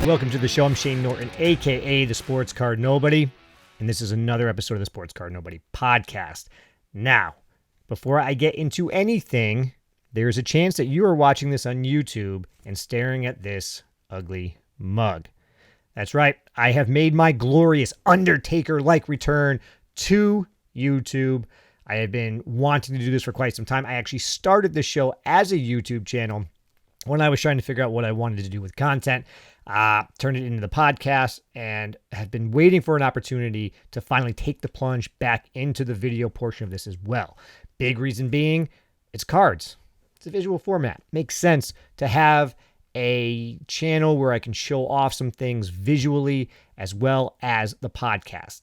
Welcome to the show. I'm Shane Norton, a.k.a. the Sports Card Nobody, and this is another episode of the Sports Card Nobody podcast. Now, before I get into anything, there's a chance that you are watching this on YouTube and staring at this ugly mug. That's right. I have made my glorious Undertaker-like return to YouTube. I have been wanting to do this for quite some time. I actually started the show as a YouTube channel when I was trying to figure out what I wanted to do with content. Turned it into the podcast and have been waiting for an opportunity to finally take the plunge back into the video portion of this as well. Big reason being, it's cards. It's a visual format. Makes sense to have a channel where I can show off some things visually as well as the podcast.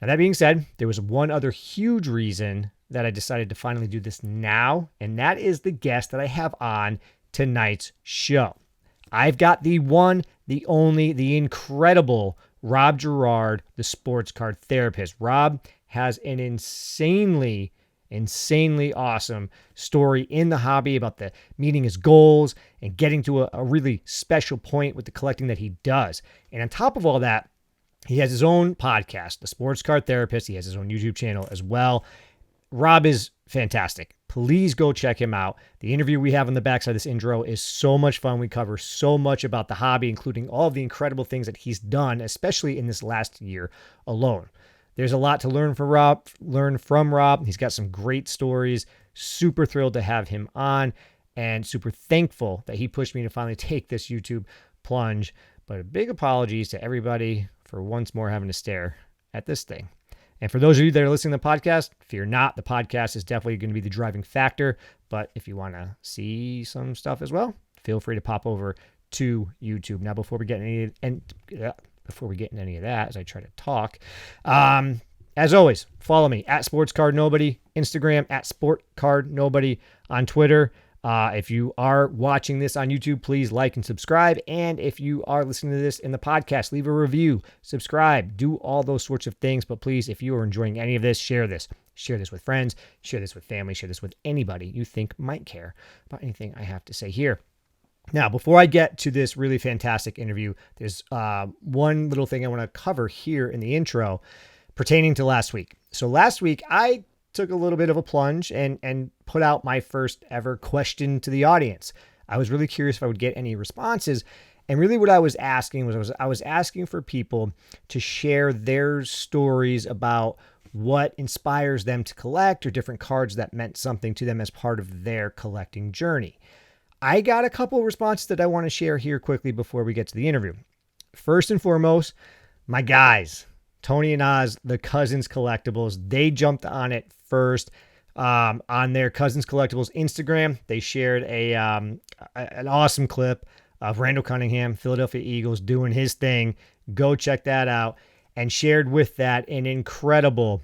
Now, that being said, there was one other huge reason that I decided to finally do this now, and that is the guest that I have on tonight's show. I've got the one, the only, the incredible Rob Gerard, the sports card therapist. Rob has an insanely awesome story in the hobby about meeting his goals and getting to a really special point with the collecting that he does. And on top of all that, he has his own podcast, The Sports Card Therapist. He has his own YouTube channel as well. Rob is fantastic. Please go check him out. The interview we have on the backside of this intro is so much fun. We cover so much about the hobby, including all of the incredible things that he's done, especially in this last year alone. There's a lot to learn from Rob. He's got some great stories. Super thrilled to have him on and super thankful that he pushed me to finally take this YouTube plunge. But a big apologies to everybody for once more having to stare at this thing. And for those of you that are listening to the podcast, fear not. The podcast is definitely going to be the driving factor. But if you want to see some stuff as well, feel free to pop over to YouTube. Now, before we get into any of that, as I try to talk, as always, follow me at Sports Card Nobody, Instagram at Sport Card Nobody, on Twitter. If you are watching this on YouTube, please like and subscribe. And if you are listening to this in the podcast, leave a review, subscribe, do all those sorts of things. But please, if you are enjoying any of this, share this. Share this with friends, share this with family, share this with anybody you think might care about anything I have to say here. Now, before I get to this really fantastic interview, there's one little thing I want to cover here in the intro pertaining to last week. So last week, I took a little bit of a plunge and put out my first ever question to the audience. I was really curious if I would get any responses. And really what I was asking was I was asking for people to share their stories about what inspires them to collect or different cards that meant something to them as part of their collecting journey. I got a couple of responses that I want to share here quickly before we get to the interview. First and foremost, my guys, Tony and Oz, the Cousins Collectibles, they jumped on it first. On their Cousins Collectibles Instagram, they shared an awesome clip of Randall Cunningham, Philadelphia Eagles, doing his thing. Go check that out. And shared with that an incredible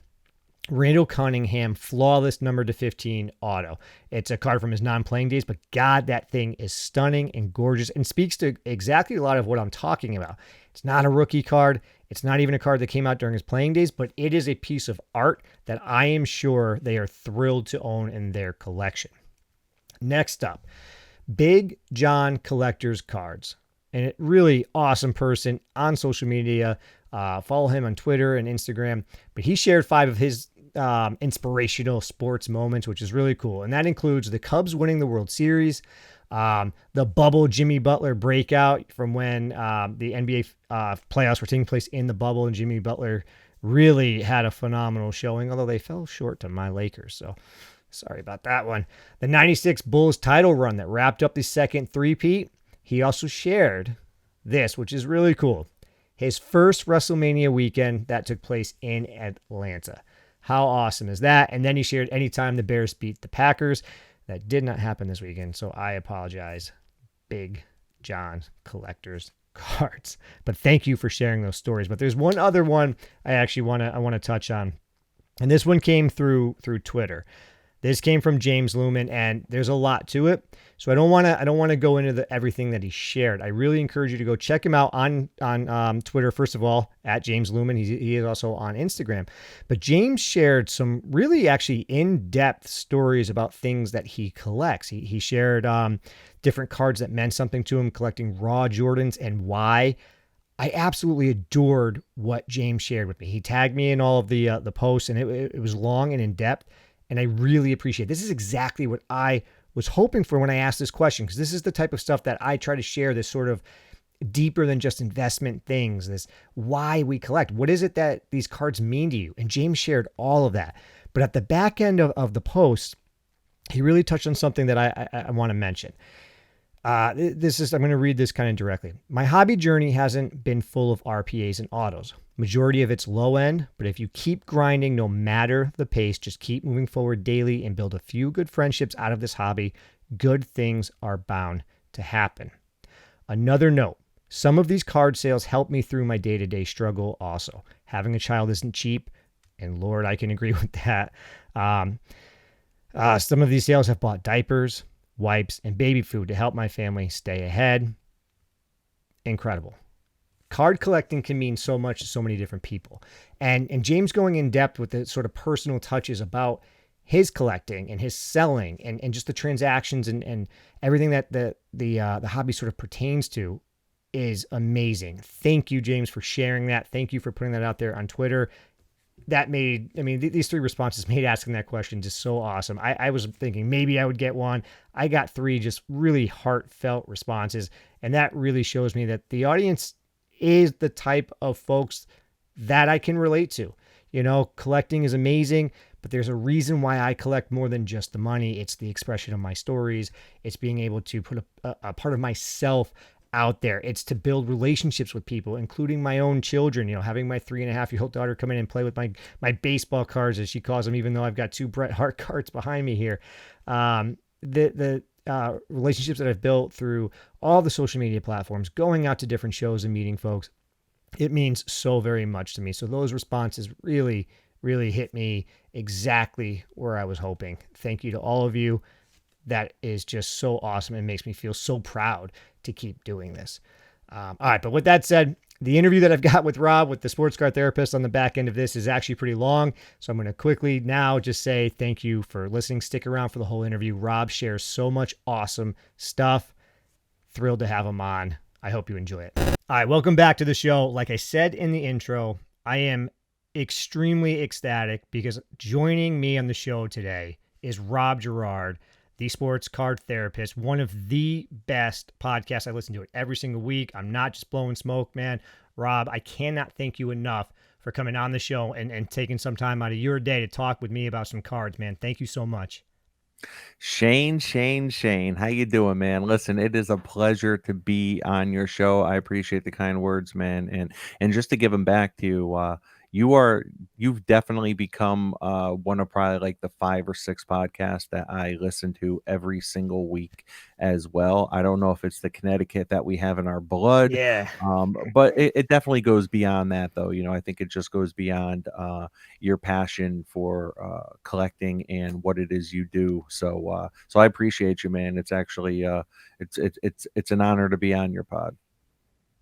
Randall Cunningham flawless number to 15 auto. It's a card from his non-playing days, but God, that thing is stunning and gorgeous and speaks to exactly a lot of what I'm talking about. It's not a rookie card. It's not even a card that came out during his playing days, but it is a piece of art that I am sure they are thrilled to own in their collection. Next up, Big John Collector's Cards. And a really awesome person on social media. Follow him on Twitter and Instagram. But he shared 5 of his inspirational sports moments, which is really cool. And that includes the Cubs winning the World Series, the bubble Jimmy Butler breakout from when the NBA playoffs were taking place in the bubble, and Jimmy Butler really had a phenomenal showing, although they fell short to my Lakers. So sorry about that one. The 96 Bulls title run that wrapped up the second three-peat. He also shared this, which is really cool. His first WrestleMania weekend that took place in Atlanta. How awesome is that? And then he shared anytime the Bears beat the Packers. That did not happen this weekend, so I apologize. Big John Collector's Cards. But thank you for sharing those stories. But there's one other one I actually want to touch on. And this one came through Twitter. This came from James Lumen, and there's a lot to it. So I don't want to go into everything that he shared. I really encourage you to go check him out on Twitter, first of all, at James Lumen. He is also on Instagram. But James shared some really actually in-depth stories about things that he collects. He shared different cards that meant something to him, collecting raw Jordans and why. I absolutely adored what James shared with me. He tagged me in all of the posts, and it was long and in depth. And I really appreciate it. This is exactly what I was hoping for when I asked this question, because this is the type of stuff that I try to share, this sort of deeper than just investment things, this why we collect. What is it that these cards mean to you? And James shared all of that. But at the back end of the post, he really touched on something that I want to mention. I'm going to read this kind of directly. My hobby journey hasn't been full of RPAs and autos. Majority of it's low end, but if you keep grinding, no matter the pace, just keep moving forward daily and build a few good friendships out of this hobby, good things are bound to happen. Another note, some of these card sales help me through my day-to-day struggle also. Having a child isn't cheap, and Lord, I can agree with that. Some of these sales have bought diapers, wipes, and baby food to help my family stay ahead. Incredible. Card collecting can mean so much to so many different people. And James going in depth with the sort of personal touches about his collecting and his selling and just the transactions and everything that the hobby sort of pertains to is amazing. Thank you, James, for sharing that. Thank you for putting that out there on Twitter. These three responses made asking that question just so awesome. I was thinking maybe I would get one. I got three just really heartfelt responses. And that really shows me that the audience is the type of folks that I can relate to. You know, collecting is amazing, but there's a reason why I collect more than just the money. It's the expression of my stories. It's being able to put a part of myself out there. It's to build relationships with people, including my own children. You know, having my 3.5-year-old daughter come in and play with my baseball cards, as she calls them, even though I've got two Bret Hart cards behind me here. The relationships that I've built through all the social media platforms, going out to different shows and meeting folks, it means so very much to me. So those responses really, really hit me exactly where I was hoping. Thank you to all of you. That is just so awesome. It makes me feel so proud to keep doing this. All right, but with that said, the interview that I've got with Rob, with the sports car therapist on the back end of this, is actually pretty long. So I'm going to quickly now just say thank you for listening. Stick around for the whole interview. Rob shares so much awesome stuff. Thrilled to have him on. I hope you enjoy it. All right, welcome back to the show. Like I said in the intro, I am extremely ecstatic because joining me on the show today is Rob Gerard, the sports card therapist, one of the best podcasts. I listen to it every single week. I'm not just blowing smoke, man. Rob, I cannot thank you enough for coming on the show and taking some time out of your day to talk with me about some cards, man. Thank you so much. Shane, how you doing, man? Listen, it is a pleasure to be on your show. I appreciate the kind words, man, and just to give them back to you, you've definitely become one of probably like the 5 or 6 podcasts that I listen to every single week as well. I don't know if it's the Connecticut that we have in our blood, Yeah. but it definitely goes beyond that, though. You know, I think it just goes beyond your passion for collecting and what it is you do. So I appreciate you, man. It's actually it's an honor to be on your pod.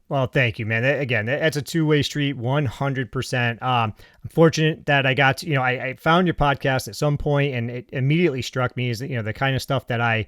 Well, thank you, man. Again, that's a two-way street, 100%. I'm fortunate that I got to, I found your podcast at some point, and it immediately struck me as, the kind of stuff that I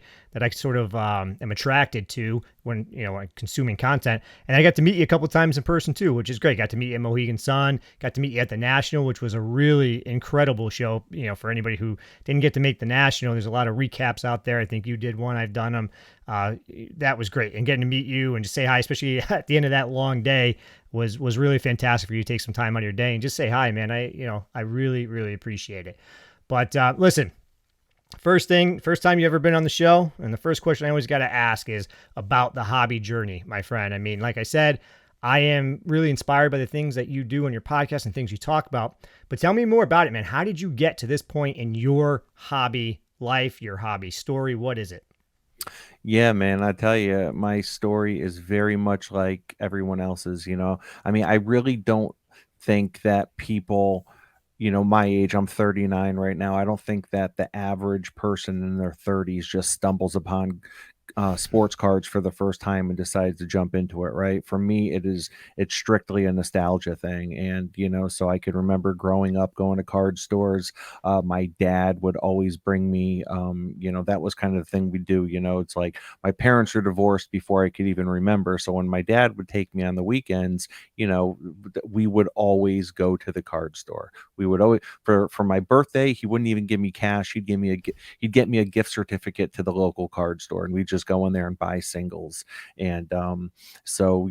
sort of am attracted to when, consuming content. And I got to meet you a couple of times in person too, which is great. Got to meet you at Mohegan Sun, got to meet you at the National, which was a really incredible show, for anybody who didn't get to make the National. There's a lot of recaps out there. I think you did one. I've done them. That was great. And getting to meet you and just say hi, especially at the end of that long day, was really fantastic for you to take some time out of your day and just say hi, man. I really, really appreciate it. But listen, first time you ever been on the show, and the first question I always got to ask is about the hobby journey, my friend. I mean, like I said, I am really inspired by the things that you do on your podcast and things you talk about. But tell me more about it, man. How did you get to this point in your hobby life, your hobby story? What is it? Yeah, man, I tell you, my story is very much like everyone else's. I mean, I really don't think that people, my age, I'm 39 right now. I don't think that the average person in their 30s just stumbles upon sports cards for the first time and decides to jump into it, right? For me, it's strictly a nostalgia thing. And so I can remember growing up going to card stores. My dad would always bring me, that was kind of the thing we do. It's like my parents were divorced before I could even remember, so when my dad would take me on the weekends, we would always go to the card store. We would always, for my birthday, he wouldn't even give me cash. He'd get me a gift certificate to the local card store, and we'd just go in there and buy singles. And so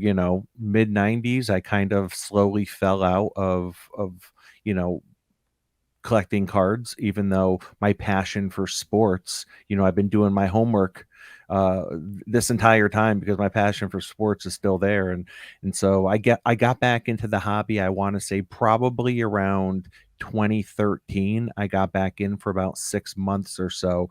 mid 90s, I kind of slowly fell out of you know collecting cards, even though my passion for sports, I've been doing my homework uh this entire time because my passion for sports is still there. And so I got back into the hobby. I want to say probably around 2013. I got back in for about 6 months or so,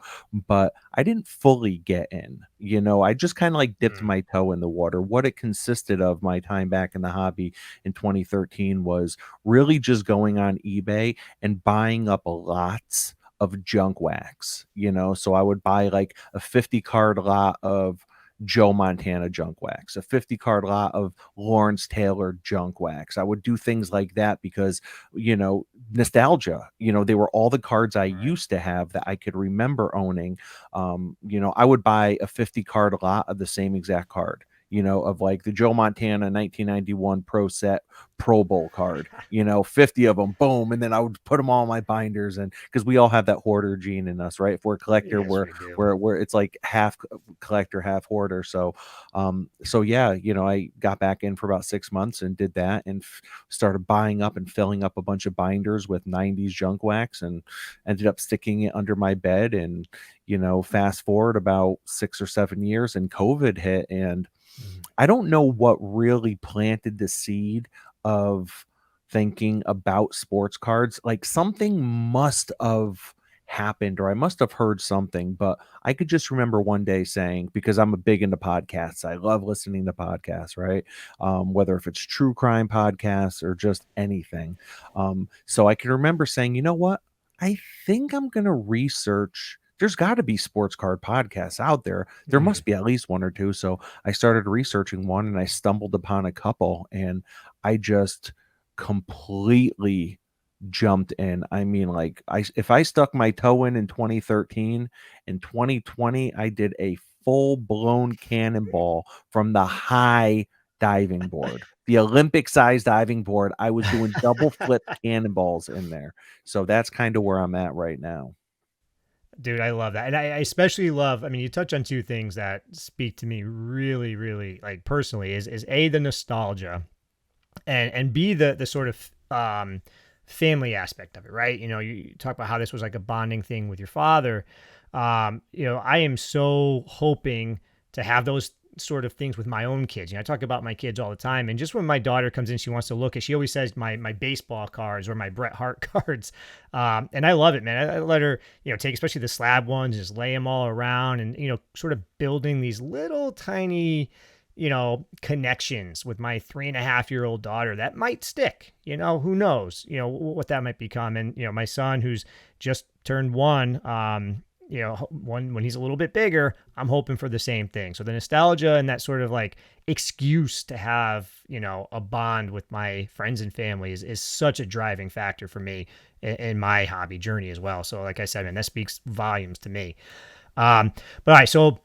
but I didn't fully get in. I just kind of like dipped Mm, my toe in the water. What it consisted of, my time back in the hobby in 2013, was really just going on eBay and buying up lots of junk wax. So I would buy like a 50 card lot of Joe Montana junk wax, a 50 card lot of Lawrence Taylor junk wax. I would do things like that because, nostalgia, they were all the cards I right. used to have that I could remember owning. I would buy a 50 card lot of the same exact card, of like the Joe Montana 1991 Pro Set Pro Bowl card, 50 of them, boom. And then I would put them all in my binders. And because we all have that hoarder gene in us, right? If we're a collector, Yes, we're, we do. we're, we're, it's like half collector, half hoarder. So yeah, I got back in for about 6 months and did that, and started buying up and filling up a bunch of binders with 90s junk wax, and ended up sticking it under my bed. And, fast forward about 6 or 7 years, and COVID hit. And Mm, I don't know what really planted the seed of thinking about sports cards. Like, something must have happened, or I must have heard something, but I could just remember one day saying, because I'm a big into podcasts, I love listening to podcasts, right? Whether if it's true crime podcasts or just anything. So I can remember saying, you know what? I think I'm going to research. There's got to be sports card podcasts out there. There mm. must be at least one or two. So I started researching one, and I stumbled upon a couple, and I just completely jumped in. I mean, like, if I stuck my toe in 2013, in 2020 I did a full-blown cannonball from the high diving board. The Olympic size diving board. I was doing double flip cannonballs in there. So that's kind of where I'm at right now. Dude, I love that. And I especially love, I mean, you touch on two things that speak to me really, really like personally is A, the nostalgia, and B, the sort of family aspect of it, right? You talk about how this was like a bonding thing with your father. I am so hoping to have those sort of things with my own kids. I talk about my kids all the time, and just when my daughter comes in, she wants to look at. She always says my baseball cards or my Bret Hart cards, and I love it, man. I let her, take especially the slab ones, just lay them all around, and sort of building these little tiny connections with my 3.5-year-old daughter that might stick. Who knows, what that might become. And, my son, who's just turned one, one when he's a little bit bigger, I'm hoping for the same thing. So the nostalgia and that sort of like excuse to have, a bond with my friends and family is such a driving factor for me in my hobby journey as well. So like I said, man, that speaks volumes to me. But all right, so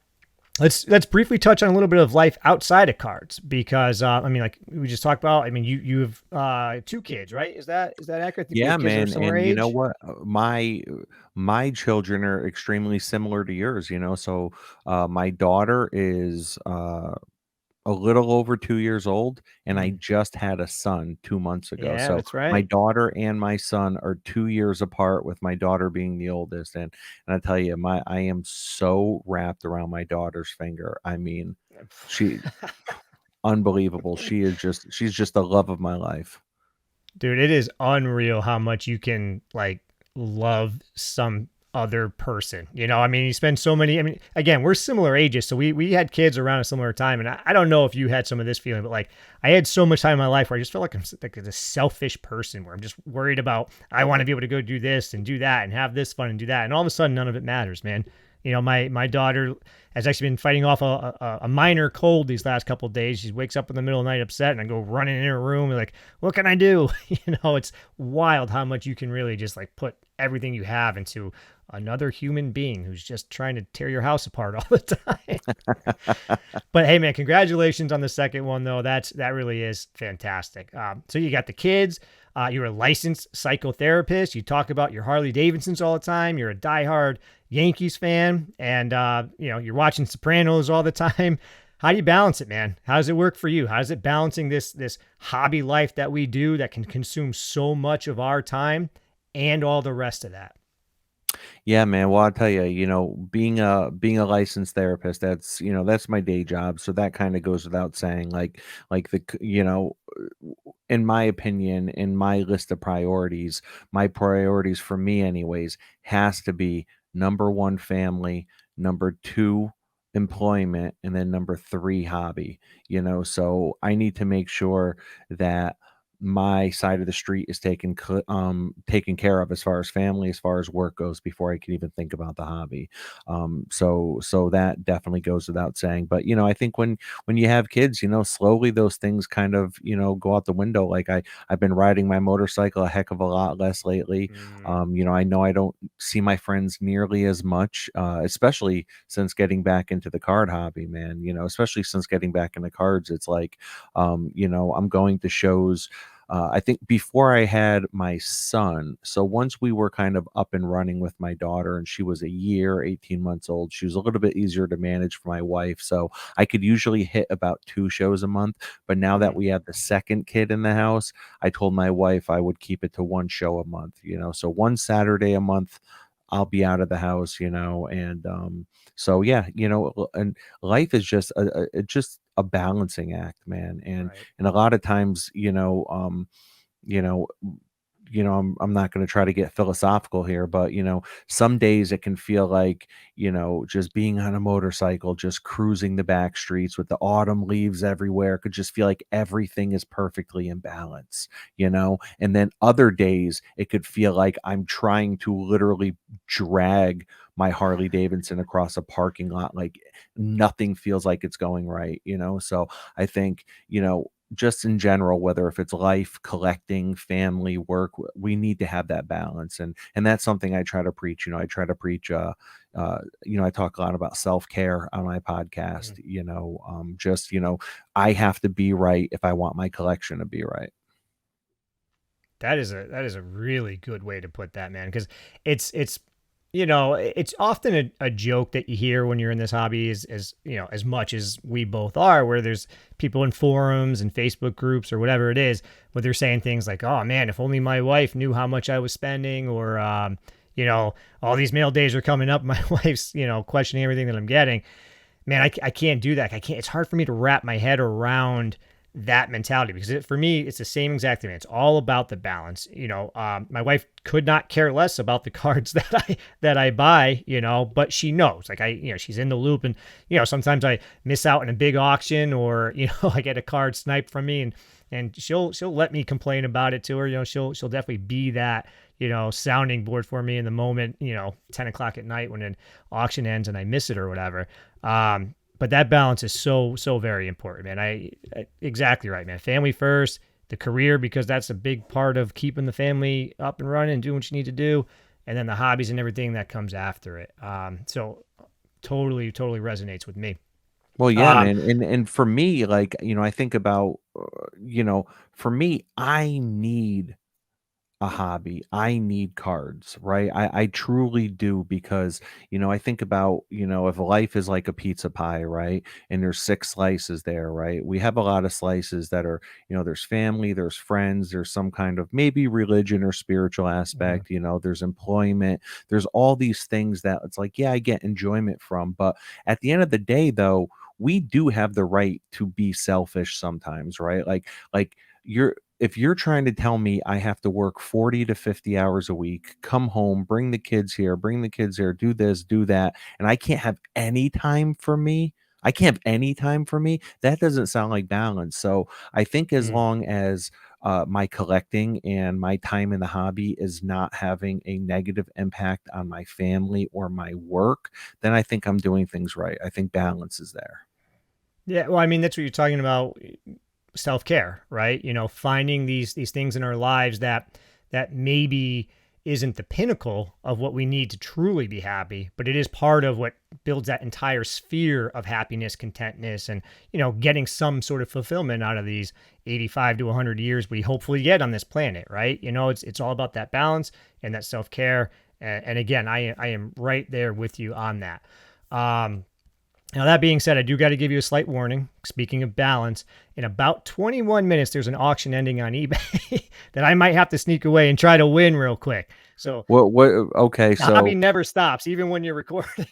let's briefly touch on a little bit of life outside of cards because I mean, like we just talked about. I mean, you have two kids, right? Is that accurate? I think you Yeah, have kids that are man. similar And you know age. what? My children are extremely similar to yours, so my daughter is a little over 2 years old, and I Mm. just had a son 2 months ago. Yeah, So that's my right. daughter and my son are 2 years apart, with my daughter being the oldest. And I tell you, I am so wrapped around my daughter's finger. I mean, she unbelievable. She's just the love of my life. Dude, it is unreal how much you can like love some other person. I mean, you spend so many, I mean, again, we're similar ages. So we had kids around a similar time. And I don't know if you had some of this feeling, but like I had so much time in my life where I just felt like I'm like a selfish person where I'm just worried about, I want to be able to go do this and do that and have this fun and do that. And all of a sudden, none of it matters, man. My daughter has actually been fighting off a minor cold these last couple of days. She wakes up in the middle of the night upset, and I go running in her room and like, what can I do? It's wild how much you can really just like put everything you have into another human being who's just trying to tear your house apart all the time. But hey, man, congratulations on the second one though. That really is fantastic. So you got the kids. You're a licensed psychotherapist. You talk about your Harley Davidsons all the time. You're a diehard Yankees fan, and you're watching Sopranos all the time. How do you balance it, man? How does it work for you? How is it balancing this hobby life that we do that can consume so much of our time and all the rest of that? Yeah, man. Well, I'll tell you, being a licensed therapist, that's my day job. So that kind of goes without saying. In my opinion, in my list of priorities, my priorities for me, anyways, has to be number one, family, number two, employment, and then number three, hobby. So I need to make sure that my side of the street is taken care of as far as family, as far as work goes, before I can even think about the hobby. So that definitely goes without saying. But I think when you have kids, slowly those things kind of go out the window. Like I've been riding my motorcycle a heck of a lot less lately. Mm, I know I don't see my friends nearly as much, especially since getting back into the card hobby, man. Especially since getting back into cards, it's like, I'm going to shows. I think before I had my son, so once we were kind of up and running with my daughter and she was a year, 18 months old, she was a little bit easier to manage for my wife. So I could usually hit about 2 shows a month. But now that mm, we have the second kid in the house, I told my wife I would keep it to 1 show a month, so one Saturday a month. I'll be out of the house, and so yeah, and life is just a balancing act, man. and right. and a lot of times, you know, I'm not going to try to get philosophical here, but some days it can feel like, just being on a motorcycle, just cruising the back streets with the autumn leaves everywhere, could just feel like everything is perfectly in balance, and then other days it could feel like I'm trying to literally drag my Harley Davidson across a parking lot, like nothing feels like it's going right, so I think, just in general, whether if it's life, collecting, family, work, we need to have that balance. And that's something I try to preach. I try to preach, I talk a lot about self-care on my podcast, Mm. just, I have to be right if I want my collection to be right. That is a really good way to put that, man. Because it's it's often a joke that you hear when you're in this hobby, as much as we both are, where there's people in forums and Facebook groups or whatever it is, where they're saying things like, "Oh man, if only my wife knew how much I was spending," or all these mail days are coming up, my wife's questioning everything that I'm getting. Man, I can't do that. I can't. It's hard for me to wrap my head around that mentality because for me, it's the same exact thing. It's all about the balance. My wife could not care less about the cards that I buy. But she knows. Like she's in the loop, and sometimes I miss out in a big auction, or I get a card sniped from me, and she'll let me complain about it to her. She'll definitely be that sounding board for me in the moment. 10 o'clock at night when an auction ends and I miss it or whatever. But that balance is so very important, man. I exactly right, man. Family first, the career, because that's a big part of keeping the family up and running and doing what you need to do, and then the hobbies and everything that comes after it. So totally resonates with me. Well, yeah, Um, man. And for me, like, I think about, for me, I need a hobby. I need cards, right? I truly do, because, I think about, if life is like a pizza pie, right? And there's 6 slices there, right? We have a lot of slices that are, there's family, there's friends, there's some kind of maybe religion or spiritual mhm, aspect, there's employment, there's all these things that it's like, yeah, I get enjoyment from. But at the end of the day, though, we do have the right to be selfish sometimes, right? Like you're if you're trying to tell me I have to work 40 to 50 hours a week, come home, bring the kids here, bring the kids there, do this, do that, and I can't have any time for me. I can't have any time for me. That doesn't sound like balance. So I think as Mm. long as my collecting and my time in the hobby is not having a negative impact on my family or my work, then I think I'm doing things right. I think balance is there. Yeah, well, I mean, that's what you're talking about, self-care, right? Finding these things in our lives that maybe isn't the pinnacle of what we need to truly be happy, but it is part of what builds that entire sphere of happiness, contentness, and getting some sort of fulfillment out of these 85 to 100 years we hopefully get on this planet, right? It's all about that balance and that self-care. And again, I am right there with you on that. Now, that being said, I do got to give you a slight warning. Speaking of balance, in about 21 minutes, there's an auction ending on eBay that I might have to sneak away and try to win real quick. So What okay, the hobby so never stops, even when you're recording.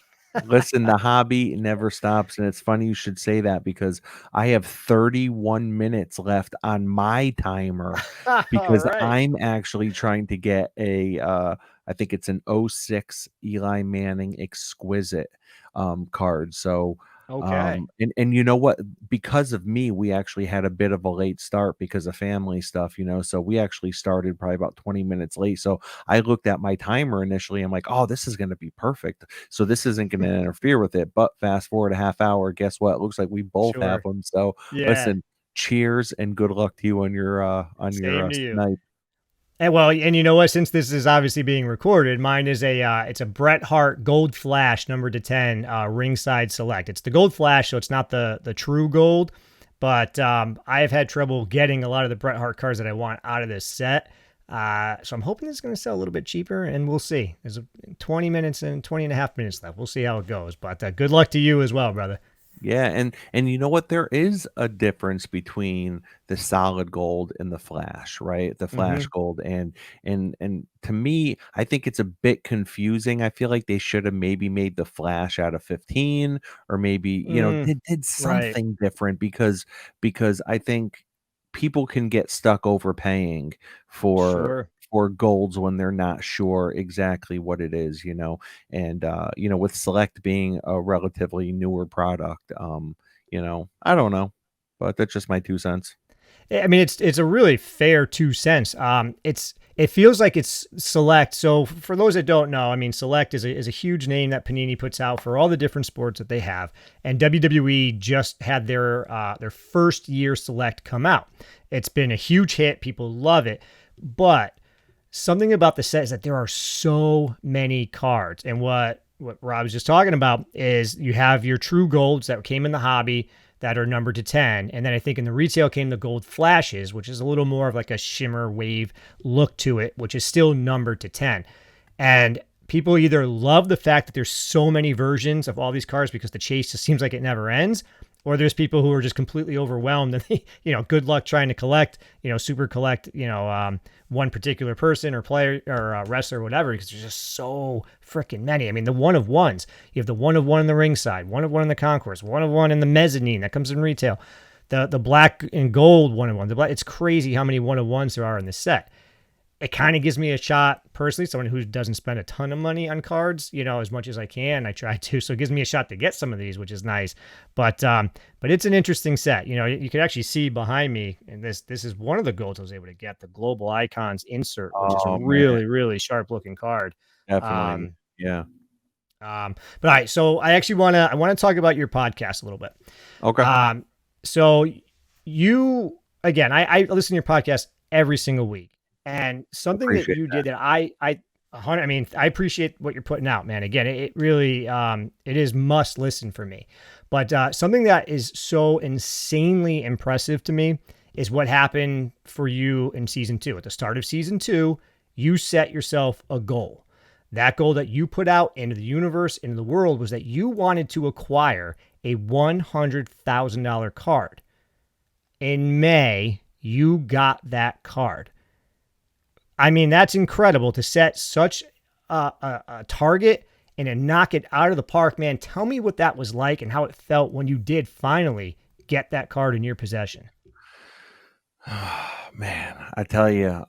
listen, the hobby never stops, and it's funny you should say that because I have 31 minutes left on my timer All because right. I'm actually trying to get I think it's an '06 Eli Manning Exquisite card. So Okay. and you know what? Because of me, we actually had a bit of a late start because of family stuff, so we actually started probably about 20 minutes late. So I looked at my timer initially. I'm like, oh, this is going to be perfect. So this isn't going to interfere with it. But fast forward a half hour, guess what? It looks like we both have Sure. them. So Yeah. listen, cheers and good luck to you on your Same to you. night. And well, and you know what? Since this is obviously being recorded, mine is it's a Bret Hart Gold Flash number to 10 ringside select. It's the Gold Flash, so it's not the true gold. But I have had trouble getting a lot of the Bret Hart cards that I want out of this set. So I'm hoping this is going to sell a little bit cheaper, and we'll see. There's 20 minutes and 20 and a half minutes left. We'll see how it goes. But good luck to you as well, brother. Yeah, and you know what? There is a difference between the solid gold and the flash, right? The flash Mm-hmm. gold and to me, I think it's a bit confusing. I feel like they should have maybe made the flash out of 15 or maybe, did Right. something different because I think people can get stuck overpaying for Sure. for golds when they're not sure exactly what it is, and with Select being a relatively newer product, I don't know, but that's just my 2 cents. I mean, it's a really fair 2 cents. It feels like it's Select. So for those that don't know, I mean, Select is a huge name that Panini puts out for all the different sports that they have. And WWE just had their first year Select come out. It's been a huge hit. People love it, but something about the set is that there are so many cards. And what Rob was just talking about is you have your true golds that came in the hobby that are numbered to 10. And then I think in the retail came the gold flashes, which is a little more of like a shimmer wave look to it, which is still numbered to 10. And people either love the fact that there's so many versions of all these cards because the chase just seems like it never ends, or there's people who are just completely overwhelmed and they, good luck trying to collect, super collect, one particular person or player or wrestler or whatever, because there's just so freaking many. I mean, the one of ones, you have the one of one in the ringside, one of one in the concourse, one of one in the mezzanine that comes in retail, the black and gold one of one. It's crazy how many one of ones there are in this set. It kind of gives me a shot personally, someone who doesn't spend a ton of money on cards, as much as I can. I try to, so it gives me a shot to get some of these, which is nice. But it's an interesting set. You can actually see behind me, and this is one of the golds I was able to get, the Global Icons insert, which is a Oh man, really really sharp looking card. definitely. Um, Yeah. but all right, so I want to talk about your podcast a little bit. Okay. Um, so you again, I listen to your podcast every single week, and something that Appreciate you did that. that I mean, I appreciate what you're putting out, man. Again, it really it is must listen for me. But something that is so insanely impressive to me is what happened for you in season 2. At the start of season 2, you set yourself a goal. That goal that you put out into the universe, into the world, was that you wanted to acquire a $100,000 card. In May, you got that card. I mean, that's incredible to set such a target and to knock it out of the park, man. Tell me what that was like and how it felt when you did finally get that card in your possession. Man, I tell you,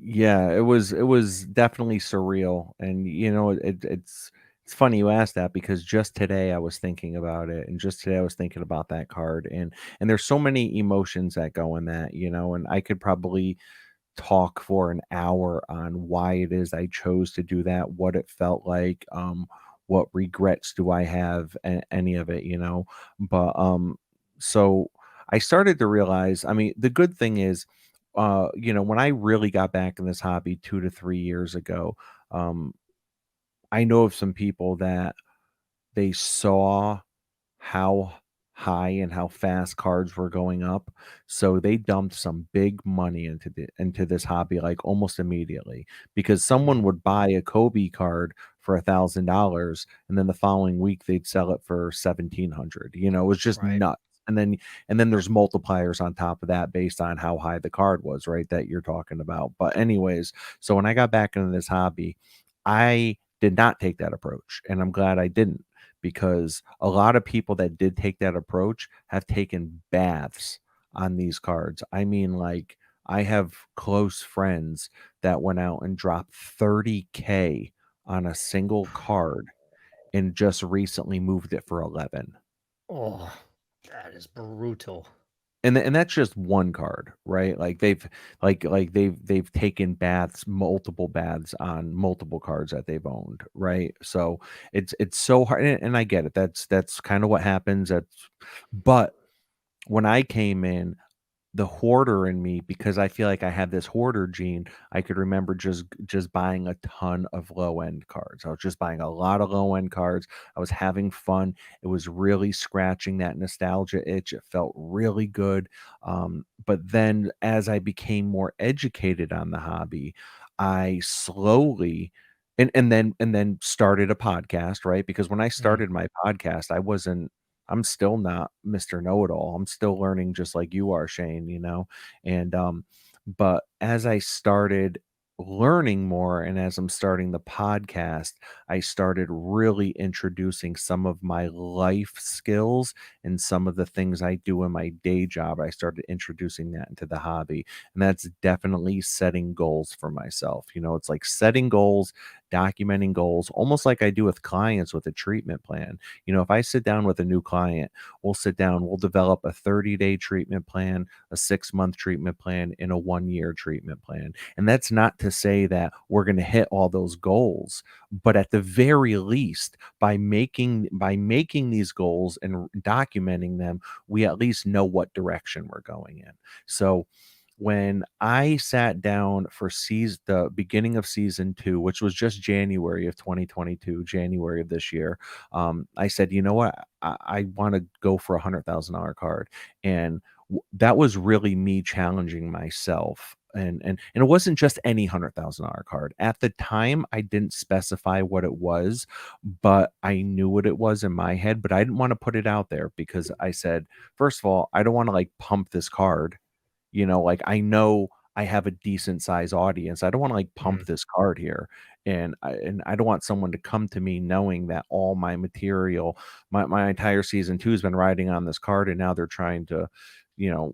yeah, it was definitely surreal, and it's funny you asked that because just today I was thinking about it, and just today I was thinking about that card, and there's so many emotions that go in that, and I could probably talk for an hour on why it is I chose to do that, what it felt like, what regrets do I have, any of it, But so I started to realize, I mean, the good thing is, when I really got back in this hobby 2 to 3 years ago, um, I know of some people that they saw how high and how fast cards were going up, so they dumped some big money into this hobby, like, almost immediately, because someone Mm, would buy a Kobe card for $1,000, and then the following week, they'd sell it for 1,700, it was just right. nuts, and then there's multipliers on top of that based on how high the card was, right, that you're talking about, but anyways, so when I got back into this hobby, I did not take that approach, and I'm glad I didn't because a lot of people that did take that approach have taken baths on these cards. I mean, like, I have close friends that went out and dropped 30K on a single card and just recently moved it for 11. Oh, that is brutal. And that's just one card, right? Like they've taken baths, multiple baths on multiple cards that they've owned, right? So it's so hard, and I get it. That's kind of what happens. But when I came in, the hoarder in me, because I feel like I had this hoarder gene, I could remember just buying a ton of low end cards. I was just buying a lot of low end cards. I was having fun. It was really scratching that nostalgia itch. It felt really good. But then as I became more educated on the hobby, I slowly and then started a podcast, right? Because when I Mm, started my podcast, I'm still not Mr. Know-it-all. I'm still learning just like you are, Shane, And but as I started learning more and as I'm starting the podcast, I started really introducing some of my life skills and some of the things I do in my day job. I started introducing that into the hobby. And that's definitely setting goals for myself. It's like setting goals, documenting goals, almost like I do with clients with a treatment plan. If I sit down with a new client, we'll sit down, we'll develop a 30-day treatment plan, a 6-month treatment plan, and a 1-year treatment plan. And that's not to say that we're going to hit all those goals, but at the very least, by making these goals and documenting them, we at least know what direction we're going in. So when I sat down for the beginning of season 2, which was just January of 2022, January of this year, I said, you know what, I want to go for $100,000 card, and that was really me challenging myself. And it wasn't just any $100,000 card. At the time, I didn't specify what it was, but I knew what it was in my head. But I didn't want to put it out there because I said, first of all, I don't want to like pump this card. Like, I know I have a decent size audience. I don't wanna, like, pump mm, this card here, and I don't want someone to come to me knowing that all my material, my entire season 2 has been riding on this card, and now they're trying to,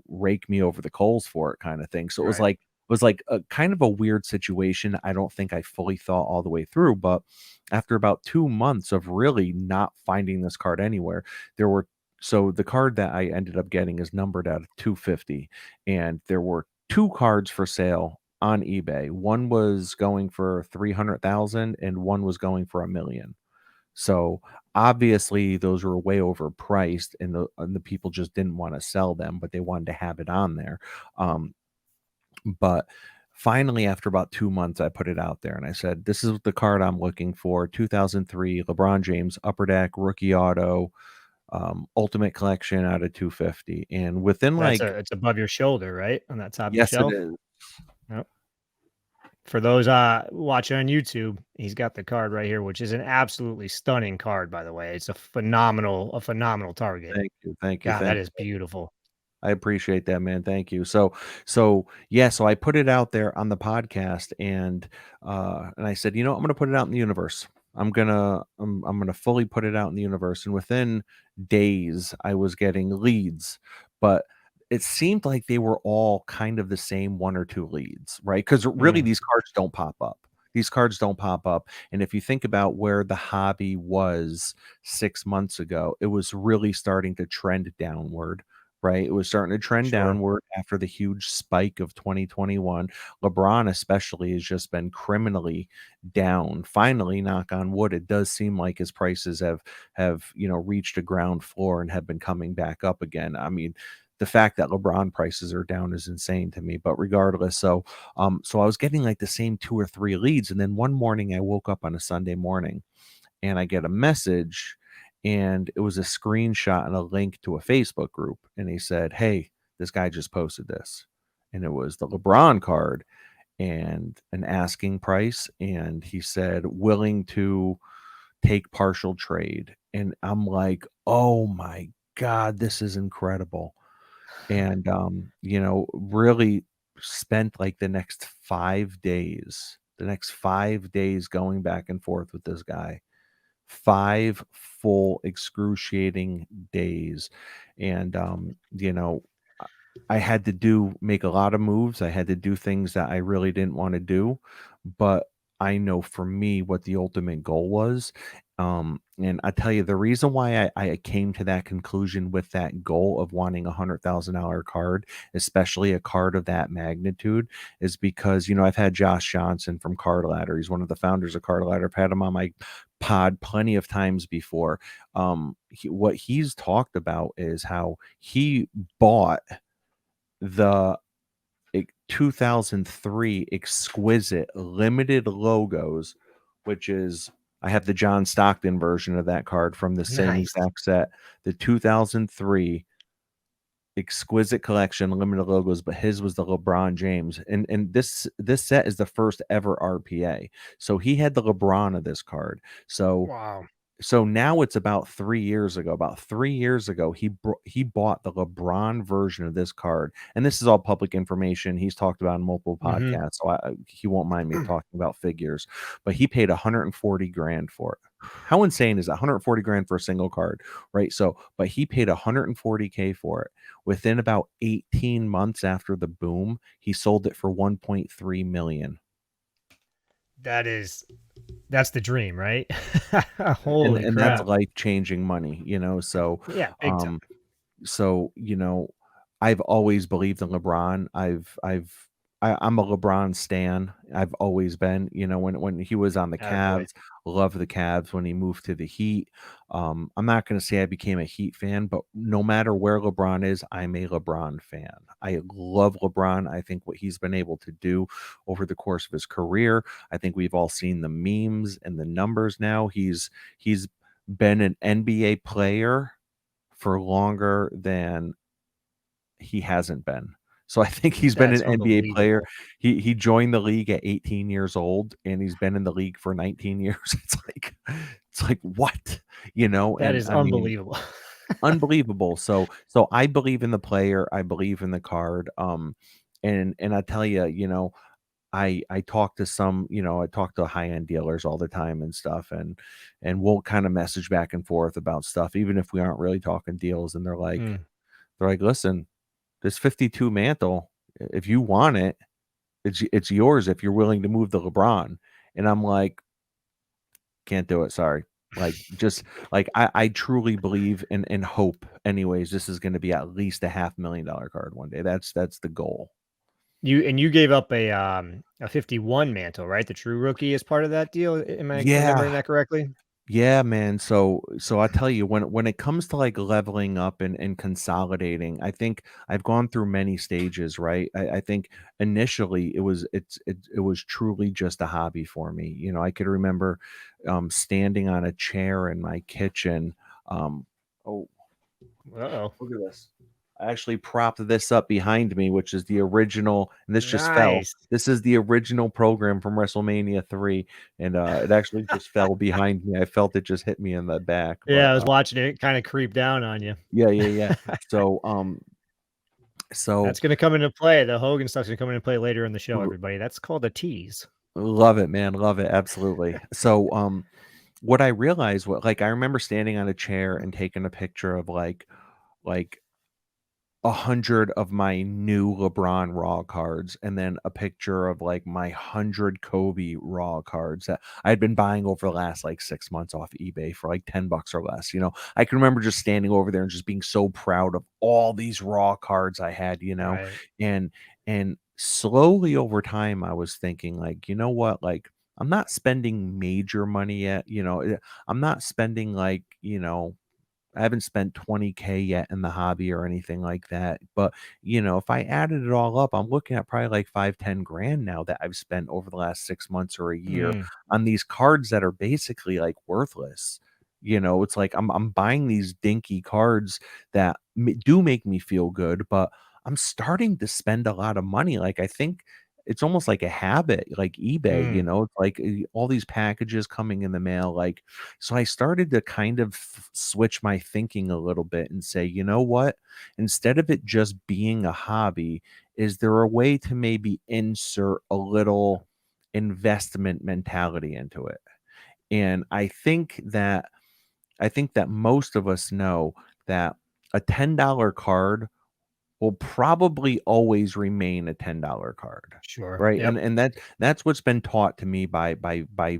rake me over the coals for it kinda thing. So right. it was like a kind of a weird situation. I don't think I fully thought all the way through, but after about 2 months of really not finding this card anywhere, there were so the card that I ended up getting is numbered at 250, and there were 2 cards for sale on eBay. One was going for 300,000 and one was going for 1,000,000. So, obviously, those were way overpriced, and the people just didn't wanna sell them, but they wanted to have it on there. Um, but finally, after about 2 months, I put it out there and I said, "This is the card I'm looking for, 2003 LeBron James Upper Deck Rookie Auto, Ultimate Collection out of 250." And within, That's like, it's above your shoulder, right? On that top yes, it shelf? is. Yep. For those, watching on YouTube, he's got the card right here, which is an absolutely stunning card, by the way. It's a phenomenal target. Thank you, thank you, God, that thank is you. beautiful. I appreciate that, man. Thank you. So I put it out there on the podcast, and I said, I'm gonna put it out in the universe. I'm gonna fully put it out in the universe. And within days, I was getting leads, but it seemed like they were all kind of the same 1 or 2 leads, right? Because really Mm, these cards don't pop up. These cards don't pop up, and if you think about where the hobby was 6 months ago, it was really starting to trend downward, right? It was starting to trend sure. downward after the huge spike of 2021. LeBron especially has just been criminally down. Finally, knock on wood, it does seem like his prices have, reached a ground floor and have been coming back up again. I mean, the fact that LeBron prices are down is insane to me, but regardless, so I was getting like the same 2 or 3 leads, and then one morning I woke up on a Sunday morning and I get a message, and it was a screenshot and a link to a Facebook group, and he said, "Hey, this guy just posted this." And it was the LeBron card and an asking price, and he said willing to take partial trade. And I'm like, "Oh my god, this is incredible." And really spent like the next 5 days going back and forth with this guy. 5 full excruciating days. And I I had to make a lot of moves. I had to do things that I really didn't want to do, but I know for me what the ultimate goal was. And I tell you, the reason why I came to that conclusion with that goal of wanting $100,000 card, especially a card of that magnitude, is because I've had Josh Johnson from Card Ladder. He's one of the founders of Card Ladder. I've had him on my pod plenty of times before. What he's talked about is how he bought the 2003 exquisite limited logos, which is I have the John Stockton version of that card from the same Nice. exact set, the 2003 exquisite collection limited logos, but his was the LeBron James, and this set is the first ever RPA. So he had the LeBron of this card. Wow. So now it's about 3 years ago. About 3 years ago, he bought the LeBron version of this card, and this is all public information. He's talked about in multiple Hmm. podcasts, so he won't mind me talking about figures. But he paid 140 grand for it. How insane is that? 140 grand for a single card, right? So, but he paid 140K for it. Within about 18 months after the boom, he sold it for 1.3 million. That's the dream, right? And Holy and that's crap. life-changing money, Yeah, big time. um So, I've always believed in LeBron. I'm a LeBron stan. I've always been, when he was on the Attaboy. Cavs, loved the Cavs. When he moved to the Heat, I'm not going to say I became a Heat fan, but no matter where LeBron is, I'm a LeBron fan. I love LeBron. I think what he's been able to do over the course of his career. I think we've all seen the memes and the numbers now. He's been an NBA player for longer than he hasn't been. So I think he's been That's an NBA player. unbelievable. He joined the league at 18 years old, and he's been in the league for 19 years. It's like what? That And is I mean, unbelievable. unbelievable. So I believe in the player, I believe in the card. And I tell you, I talk to I talk to high-end dealers all the time and stuff, and we'll kind of message back and forth about stuff, even if we aren't really talking deals. And Mm. they're like, listen, this 52 mantle, if you want it, it's yours if you're willing to move the LeBron. And I'm like, can't do it. Sorry. Like just like I truly believe and hope anyways, this is gonna be at least a $500,000 card one day. That's the goal. You gave up a 51 mantle, right? The true rookie is part of that deal. Am I remembering Yeah. that correctly? Yeah, man. So I tell you, when it comes to like leveling up and consolidating, I think I've gone through many stages, right? I think initially it was truly just a hobby for me. I could remember standing on a chair in my kitchen. Oh, Uh-oh. look at this. I actually propped this up behind me, which is the original, and this just fell. Nice. This is the original program from WrestleMania 3, and it actually just fell behind me. I felt it just hit me in the back, Yeah, but I was watching it kind of creep down on you. yeah, yeah, yeah. So, so That's gonna come into play. The Hogan stuff's gonna come into play later in the show, l- everybody. That's called a tease. love it, man, love it, absolutely. So, what I realized, what like I remember standing on a chair and taking a picture of like 100 of my new LeBron raw cards and then a picture of like my 100 Kobe raw cards that I had been buying over the last like 6 months off eBay for like 10 bucks or less. I can remember just standing over there and just being so proud of all these raw cards I had. Right. And and slowly over time I was thinking like, you know what? Like I'm not spending major money yet. I'm not spending like, I haven't spent 20K yet in the hobby or anything like that. But if I added it all up, I'm looking at probably like 5, 10 grand now that I've spent over the last 6 months or a year Mm, on these cards that are basically like worthless. It's like I'm buying these dinky cards that do make me feel good, but I'm starting to spend a lot of money. Like I think it's almost like a habit, like eBay. mm, It's like all these packages coming in the mail, like so I started to kind of switch my thinking a little bit and say, you know what? Instead of it just being a hobby, is there a way to maybe insert a little investment mentality into it? And I think that most of us know that a $10 card will probably always remain a $10 card, sure. right? Yep. And that's what's been taught to me by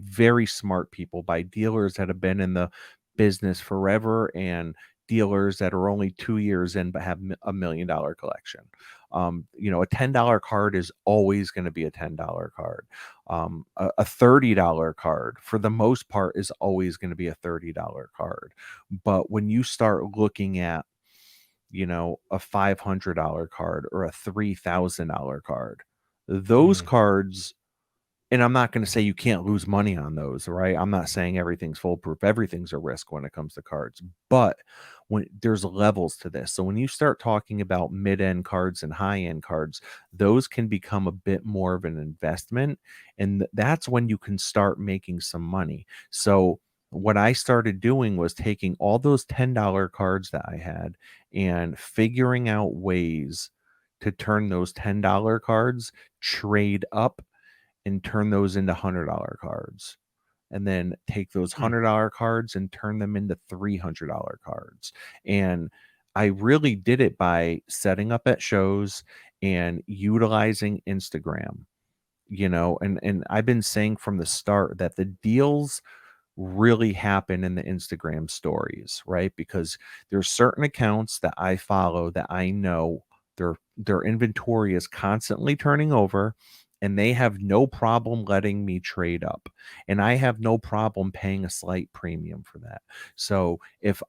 very smart people, by dealers that have been in the business forever and dealers that are only 2 years in but have a $1 million collection. A $10 card is always going to be a $10 card. A $30 card for the most part is always going to be a $30 card. But when you start looking at a $500 card or a $3,000 card. Those Mm, cards, and I'm not going to say you can't lose money on those, right? I'm not saying everything's foolproof. Everything's a risk when it comes to cards. But when there's levels to this. So when you start talking about mid-end cards and high-end cards, those can become a bit more of an investment. And that's when you can start making some money. So what I started doing was taking all those $10 cards that I had and figuring out ways to turn those $10 cards trade up and turn those into $100 cards, and then take those mm, $100 cards and turn them into $300 cards. And I really did it by setting up at shows and utilizing Instagram. And I've been saying from the start that the deals really happen in the Instagram stories, right? Because there's certain accounts that I follow that I know their inventory is constantly turning over and they have no problem letting me trade up. And I have no problem paying a slight premium for that. So if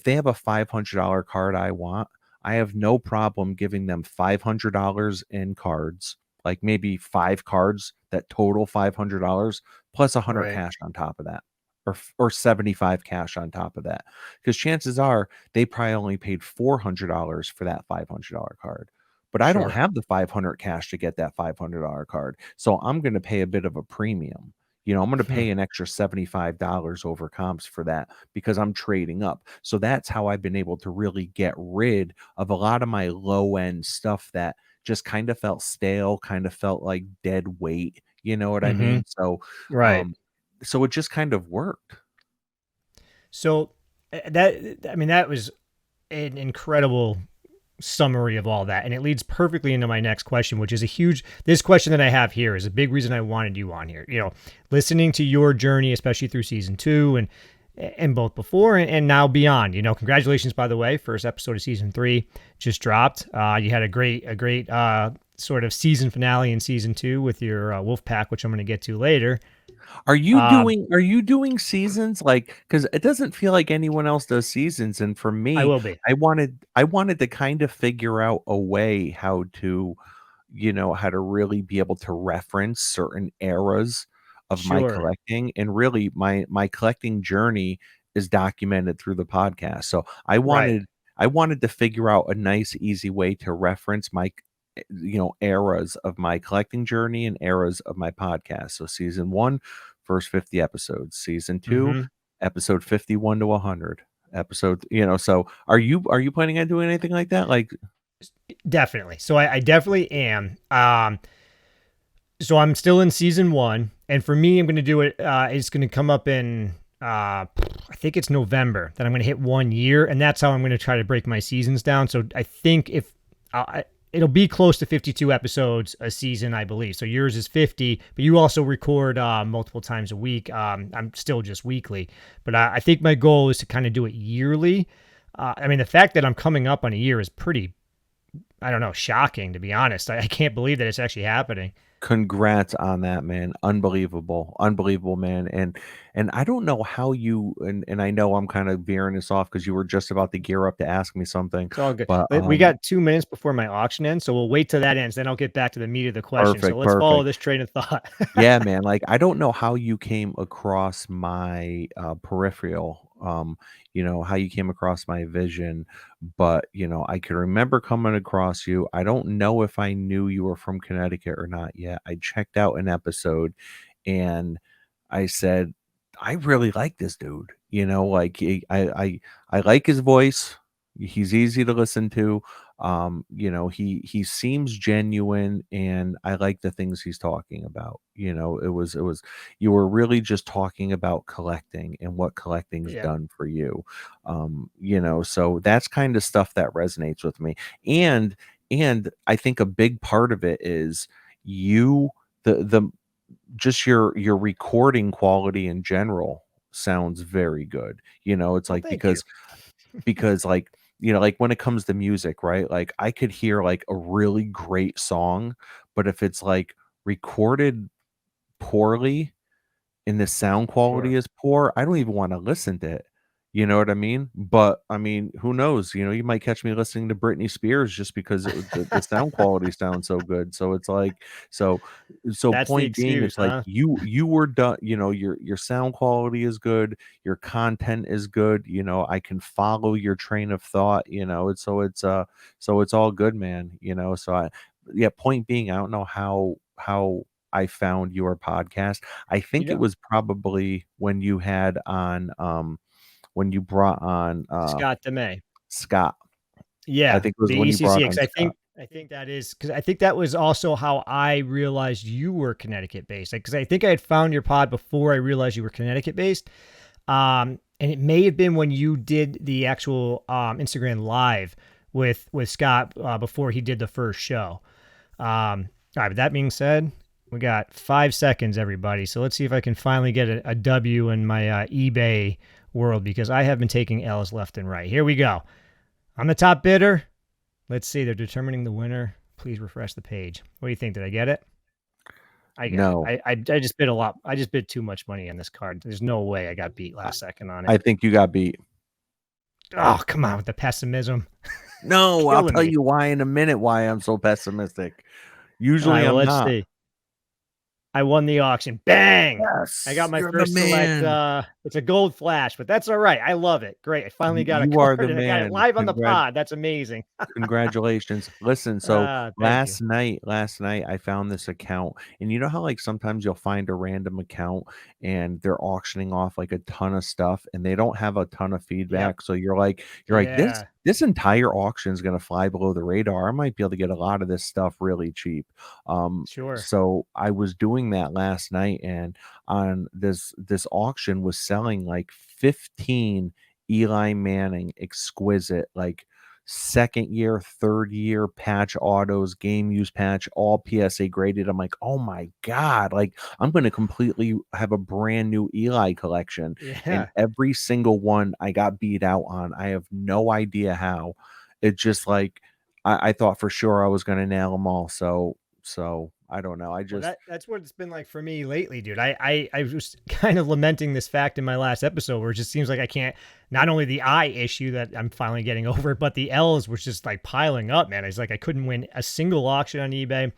they have a $500 card I want, I have no problem giving them $500 in cards, like maybe 5 cards that total $500 plus 100 right. cash on top of that, or 75 cash on top of that, because chances are they probably only paid $400 for that $500 card, but I don't Sure. have the 500 cash to get that $500 card, so I'm going to pay a bit of a premium. I'm going to Hmm. pay an extra $75 over comps for that because I'm trading up. So that's how I've been able to really get rid of a lot of my low end stuff that just kind of felt stale, kind of felt like dead weight. You know what I Hmm. mean? So Right. um, so it just kind of worked. So that was an incredible summary of all that. And it leads perfectly into my next question, which is this question that I have here is a big reason I wanted you on here. Listening to your journey, especially through season 2 and both before and now beyond. Congratulations, by the way, first episode of season 3 just dropped. You had a great sort of season finale in season 2 with your wolf pack, which I'm going to get to later. Um, Are you doing seasons? Like, because it doesn't feel like anyone else does seasons. And for I me, will be. I wanted to kind of figure out a way how to really be able to reference certain eras of my Sure. collecting. And really my collecting journey is documented through the podcast. So Right. I wanted to figure out a nice, easy way to reference eras of my collecting journey and eras of my podcast. So season one, first 50 episodes, season two, Hmm. episode 51 to 100 so are you planning on doing anything like that? Like, Definitely. So I definitely am. So I'm still in season 1, and for me, I'm going to do it. It's going to come up in I think it's November that I'm going to hit 1 year, and that's how I'm going to try to break my seasons down. So I think if it'll be close to 52 episodes a season, I believe. So yours is 50, but you also record multiple times a week. I'm still just weekly, but I think my goal is to kind of do it yearly. I mean, the fact that I'm coming up on a year is pretty, I don't know, shocking, to be honest. I can't believe that it's actually happening. Congrats on that, man. Unbelievable. Unbelievable, man. And I don't know how you and I know I'm kind of veering this off because you were just about to gear up to ask me something, It's all good. but We got 2 minutes before my auction ends, so we'll wait till that ends. Then I'll get back to the meat of the question. So perfect, let's follow perfect. this train of thought. Yeah, man. Like I don't know how you came across my peripheral, how you came across my vision, but I can remember coming across you. I don't know if I knew you were from Connecticut or not yet. I checked out an episode and I said, I really like this dude. Like I like his voice. He's easy to listen to. He seems genuine and I like the things he's talking about. It was you were really just talking about collecting and what collecting's Yeah, done for you. So that's kind of stuff that resonates with me. And I think a big part of it is you the just your recording quality in general sounds very good. It's well, like thank you. because like like when it comes to music, right? Like I could hear like a really great song, but if it's like recorded poorly and the sound quality Sure. is poor, I don't even want to listen to it. You know what I mean? But I mean, who knows? You might catch me listening to Britney Spears just because the sound quality sounds so good. So it's like, so, so That's the point being, excuse, it's like huh? you were done. Your sound quality is good. Your content is good. I can follow your train of thought. So it's all good, man. Yeah. Point being, I don't know how I found your podcast. I You think it know, was probably when you brought on Scott DeMay. Scott. I Yeah, think it was the when you brought ECCA, on 'cause Scott. I think that is because I think that was also how I realized you were Connecticut based. Because I think I had found your pod before I realized you were Connecticut based. And it may have been when you did the actual Instagram live with Scott before he did the first show. All right, but that being said, we got 5 seconds, everybody. So let's see if I can finally get a W in my eBay world because I have been taking L's left and right. Here we go. I'm the top bidder. Let's see. They're determining the winner. Please refresh the page. What do you think? Did I get it? I got it. No, I just bid a lot. I just bid too much money on this card. There's no way I got beat I, last second on it. I think you got beat. Oh, come on with the pessimism. No, I'll Killing tell me. you why in a minute why I'm so pessimistic. All right, Usually well, I'm let's not. see. I won the auction. Bang! I got Yes, my you're the first select. man. It's a gold flash, but that's all right. I love it. Great. I finally got a You are card the and I got it man. live on the pod. That's amazing. Congratulations. Listen, so Thank you. last night I found this account and you know how like sometimes you'll find a random account and they're auctioning off like a ton of stuff and they don't have a ton of Yep. feedback. So you're like this Yeah. this entire auction is going to fly below the radar. I might be able to get a lot of this stuff really cheap. Sure. So I was doing that last night and on this auction was selling like 15 Eli Manning exquisite like second year, third year patch autos, game use patch, all PSA graded. I'm like, oh my God, like I'm going to completely have a brand new Eli collection. And Yeah. every single one I got beat out on. I have no idea how. It just like, I thought for sure I was going to nail them all. So I don't know. I Well, just, that's what it's been like for me lately, dude. I was kind of lamenting this fact in my last episode where it just seems like I can't, not only the I issue that I'm finally getting over, but the L's was just like piling up, man. It's like I couldn't win a single auction on eBay.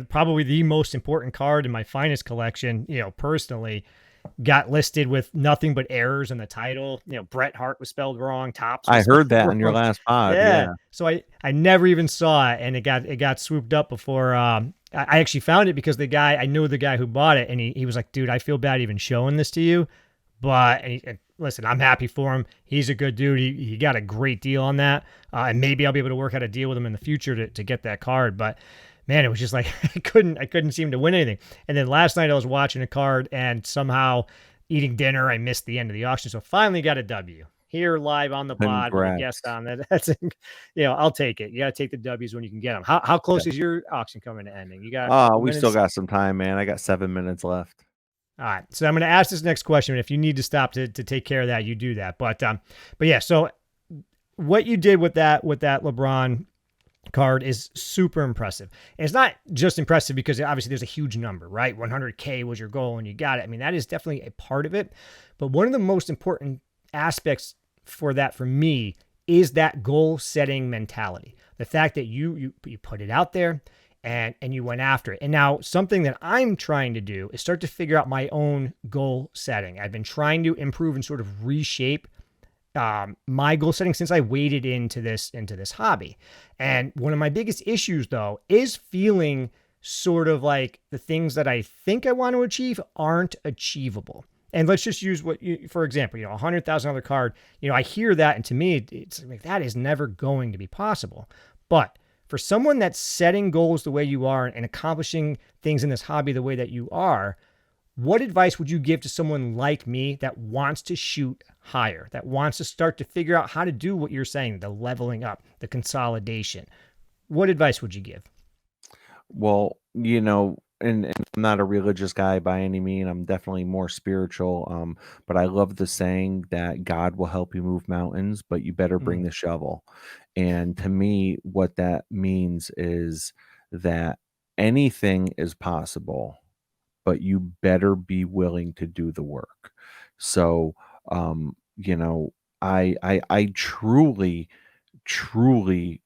Probably the most important card in my finest collection, personally, got listed with nothing but errors in the title. Bret Hart was spelled wrong, Tops I was spelled heard that on your wrong. last pod. Yeah. Yeah. So I never even saw it, and it got swooped up before I actually found it because I knew the guy who bought it, and he was like, dude, I feel bad even showing this to you. But and listen, I'm happy for him. He's a good dude. He got a great deal on that. And maybe I'll be able to work out a deal with him in the future to get that card. But man, it was just like I couldn't seem to win anything. And then last night I was watching a card and somehow eating dinner. I missed the end of the auction, so finally got a W here live on the pod with a guest Congrats. on that. That's I'll take it. You got to take the W's when you can get them. How close is your auction coming to ending? You got a couple We still minutes. got some time, man. I got 7 minutes left. All right, so I'm going to ask this next question. If you need to stop to take care of that, you do that. But yeah. So what you did with that LeBron card is super impressive. And it's not just impressive because obviously there's a huge number, right? 100K was your goal and you got it. I mean, that is definitely a part of it. But one of the most important aspects for that for me is that goal setting mentality. The fact that you put it out there and you went after it. And now something that I'm trying to do is start to figure out my own goal setting. I've been trying to improve and sort of reshape my goal setting since I waded into this hobby. And one of my biggest issues though is feeling sort of like the things that I think I want to achieve aren't achievable. And let's just use for example, $100,000 card, I hear that. And to me, it's like, that is never going to be possible. But for someone that's setting goals the way you are and accomplishing things in this hobby the way that you are, what advice would you give to someone like me that wants to shoot higher, that wants to start to figure out how to do what you're saying, the leveling up, the consolidation? What advice would you give? Well, and I'm not a religious guy by any mean. I'm definitely more spiritual. But I love the saying that God will help you move mountains, but you better bring Mm, the shovel. And to me, what that means is that anything is possible, but you better be willing to do the work. So, um, you know, I truly, truly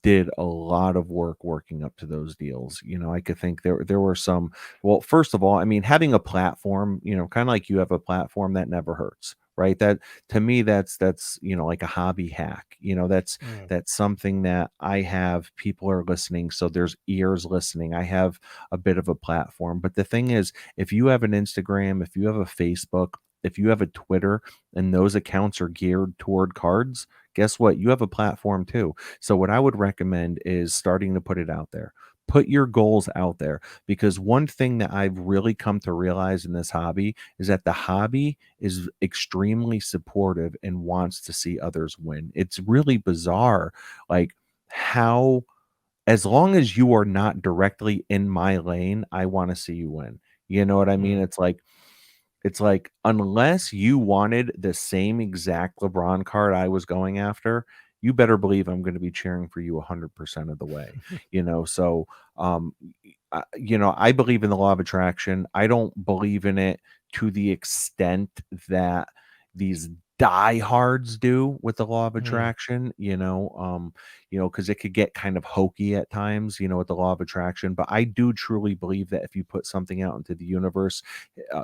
did a lot of work working up to those deals. I could think there were some. Well, first of all, I mean, having a platform, kind of like you have a platform that never hurts, right? That to me, that's like a hobby hack. mm, That's something that I have. People are listening, so there's ears listening. I have a bit of a platform, but the thing is, if you have an Instagram, if you have a Facebook, if you have a Twitter, and those accounts are geared toward cards, guess what? You have a platform too. So what I would recommend is starting to put it out there. Put your goals out there, because one thing that I've really come to realize in this hobby is that the hobby is extremely supportive and wants to see others win. It's really bizarre, like how, as long as you are not directly in my lane, I want to see you win. You know what I mean? mm. It's like unless you wanted the same exact LeBron card I was going after, you better believe I'm going to be cheering for you 100% of the way. So um I believe in the law of attraction. I don't believe in it to the extent that these diehards do with the law of Mm, attraction, because it could get kind of hokey at times, with the law of attraction. But I do truly believe that if you put something out into the universe,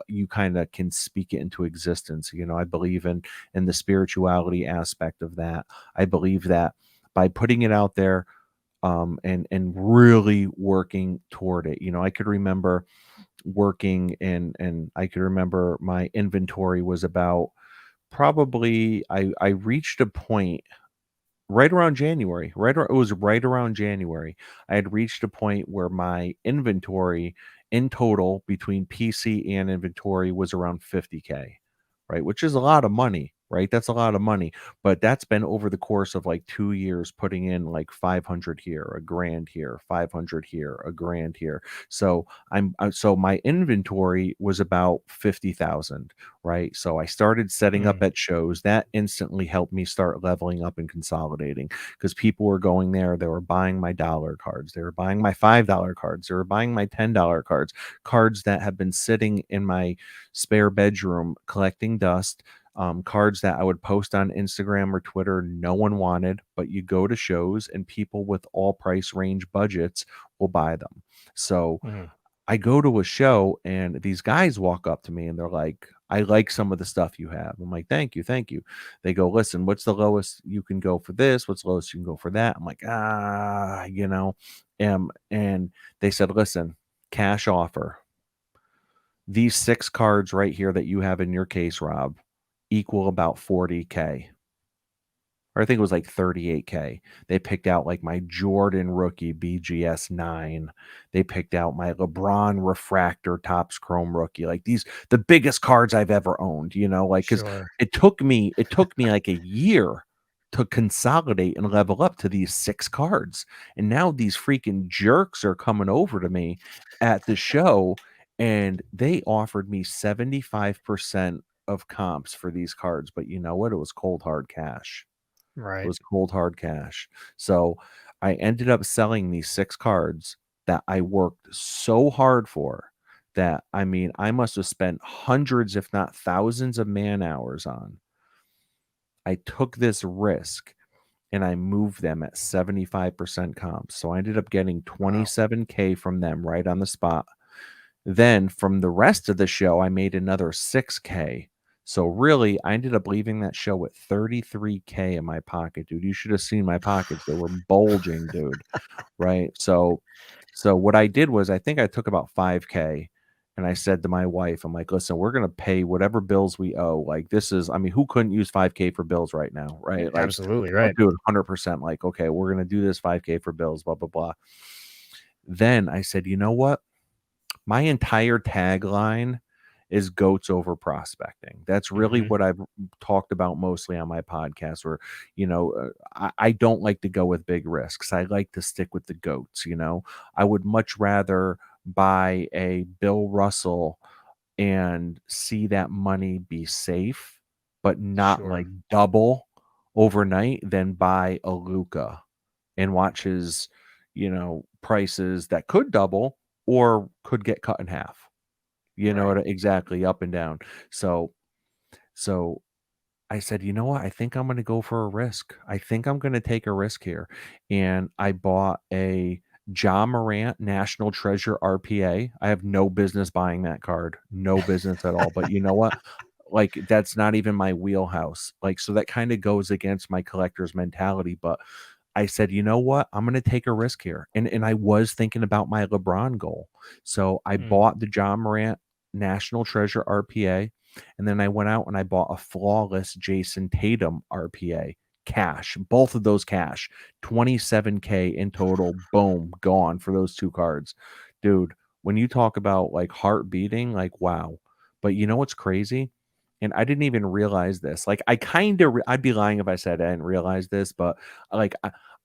you kind of can speak it into existence. I believe in the spirituality aspect of that. I believe that by putting it out there, and really working toward it. I could remember working and I could remember my inventory was about, probably, I reached a point right around January. It was right around January. I had reached a point where my inventory in total between PC and inventory was around 50K, right? Which is a lot of money, right? That's a lot of money. But that's been over the course of like 2 years, putting in like 500 here, a grand here, 500 here, a grand here. So so my inventory was about 50,000, right? So I started setting up mm, at shows. That instantly helped me start leveling up and consolidating, because people were going there. They were buying my dollar cards. They were buying my $5 cards. They were buying my $10 cards, cards that have been sitting in my spare bedroom collecting dust. Cards that I would post on Instagram or Twitter, no one wanted, but you go to shows and people with all price range budgets will buy them. So mm. I go to a show and these guys walk up to me and they're like, I like some of the stuff you have. I'm like, thank you, thank you. They go, listen, what's the lowest you can go for this? What's the lowest you can go for that? I'm like, and they said, listen, cash offer. These 6 cards right here that you have in your case, Rob, equal about 40K. or I think it was like 38K. They picked out like my Jordan rookie BGS 9. They picked out my LeBron refractor Topps Chrome rookie. Like these, the biggest cards I've ever owned, like because Sure. it took me like a year to consolidate and level up to these 6 cards. And now these freaking jerks are coming over to me at the show and they offered me 75% of comps for these cards. But you know what? It was cold hard cash. It Right. was cold hard cash. So I ended up selling these 6 cards that I worked so hard for that I mean I must have spent hundreds, if not thousands of man hours on. I took this risk and I moved them at 75% comps. So I ended up getting Wow. 27K from them right on the spot. Then from the rest of the show, I made another 6K. So really, I ended up leaving that show with 33K in my pocket, dude. You should have seen my pockets. They were bulging, dude. Right. So what I did was I think I took about 5K and I said to my wife, I'm like, listen, we're gonna pay whatever bills we owe. Like this is, I mean, who couldn't use 5K for bills right now? Right. Like, Absolutely I'll right. do it 100%. Like, okay, we're gonna do this 5K for bills, blah, blah, blah. Then I said, you know what? My entire tagline is goats over prospecting. That's really Hmm. what I've talked about mostly on my podcast. Where I don't like to go with big risks. I like to stick with the goats. I would much rather buy a Bill Russell and see that money be safe, but not Sure. like double overnight than buy a Luca and watch his, prices that could double or could get cut in half. Right. Exactly, up and down. So I said, "You know what? I think I'm gonna go for a risk. I think I'm gonna take a risk here." And I bought a John Morant National Treasure RPA. I have no business buying that card. No business at all. But you know what? Like, that's not even my wheelhouse. Like, so that kinda goes against my collector's mentality, but I said, "You know what? I'm gonna take a risk here." And I was thinking about my LeBron goal. So I Mm. bought the John Morant National Treasure RPA, and then I went out and I bought a flawless Jason Tatum RPA cash. Both of those cash. 27K in total. Boom, gone for those 2 cards. Dude, when you talk about like heart beating, like wow. But you know what's crazy? And I didn't even realize this. Like I kind of I'd be lying if I said I didn't realize this, but like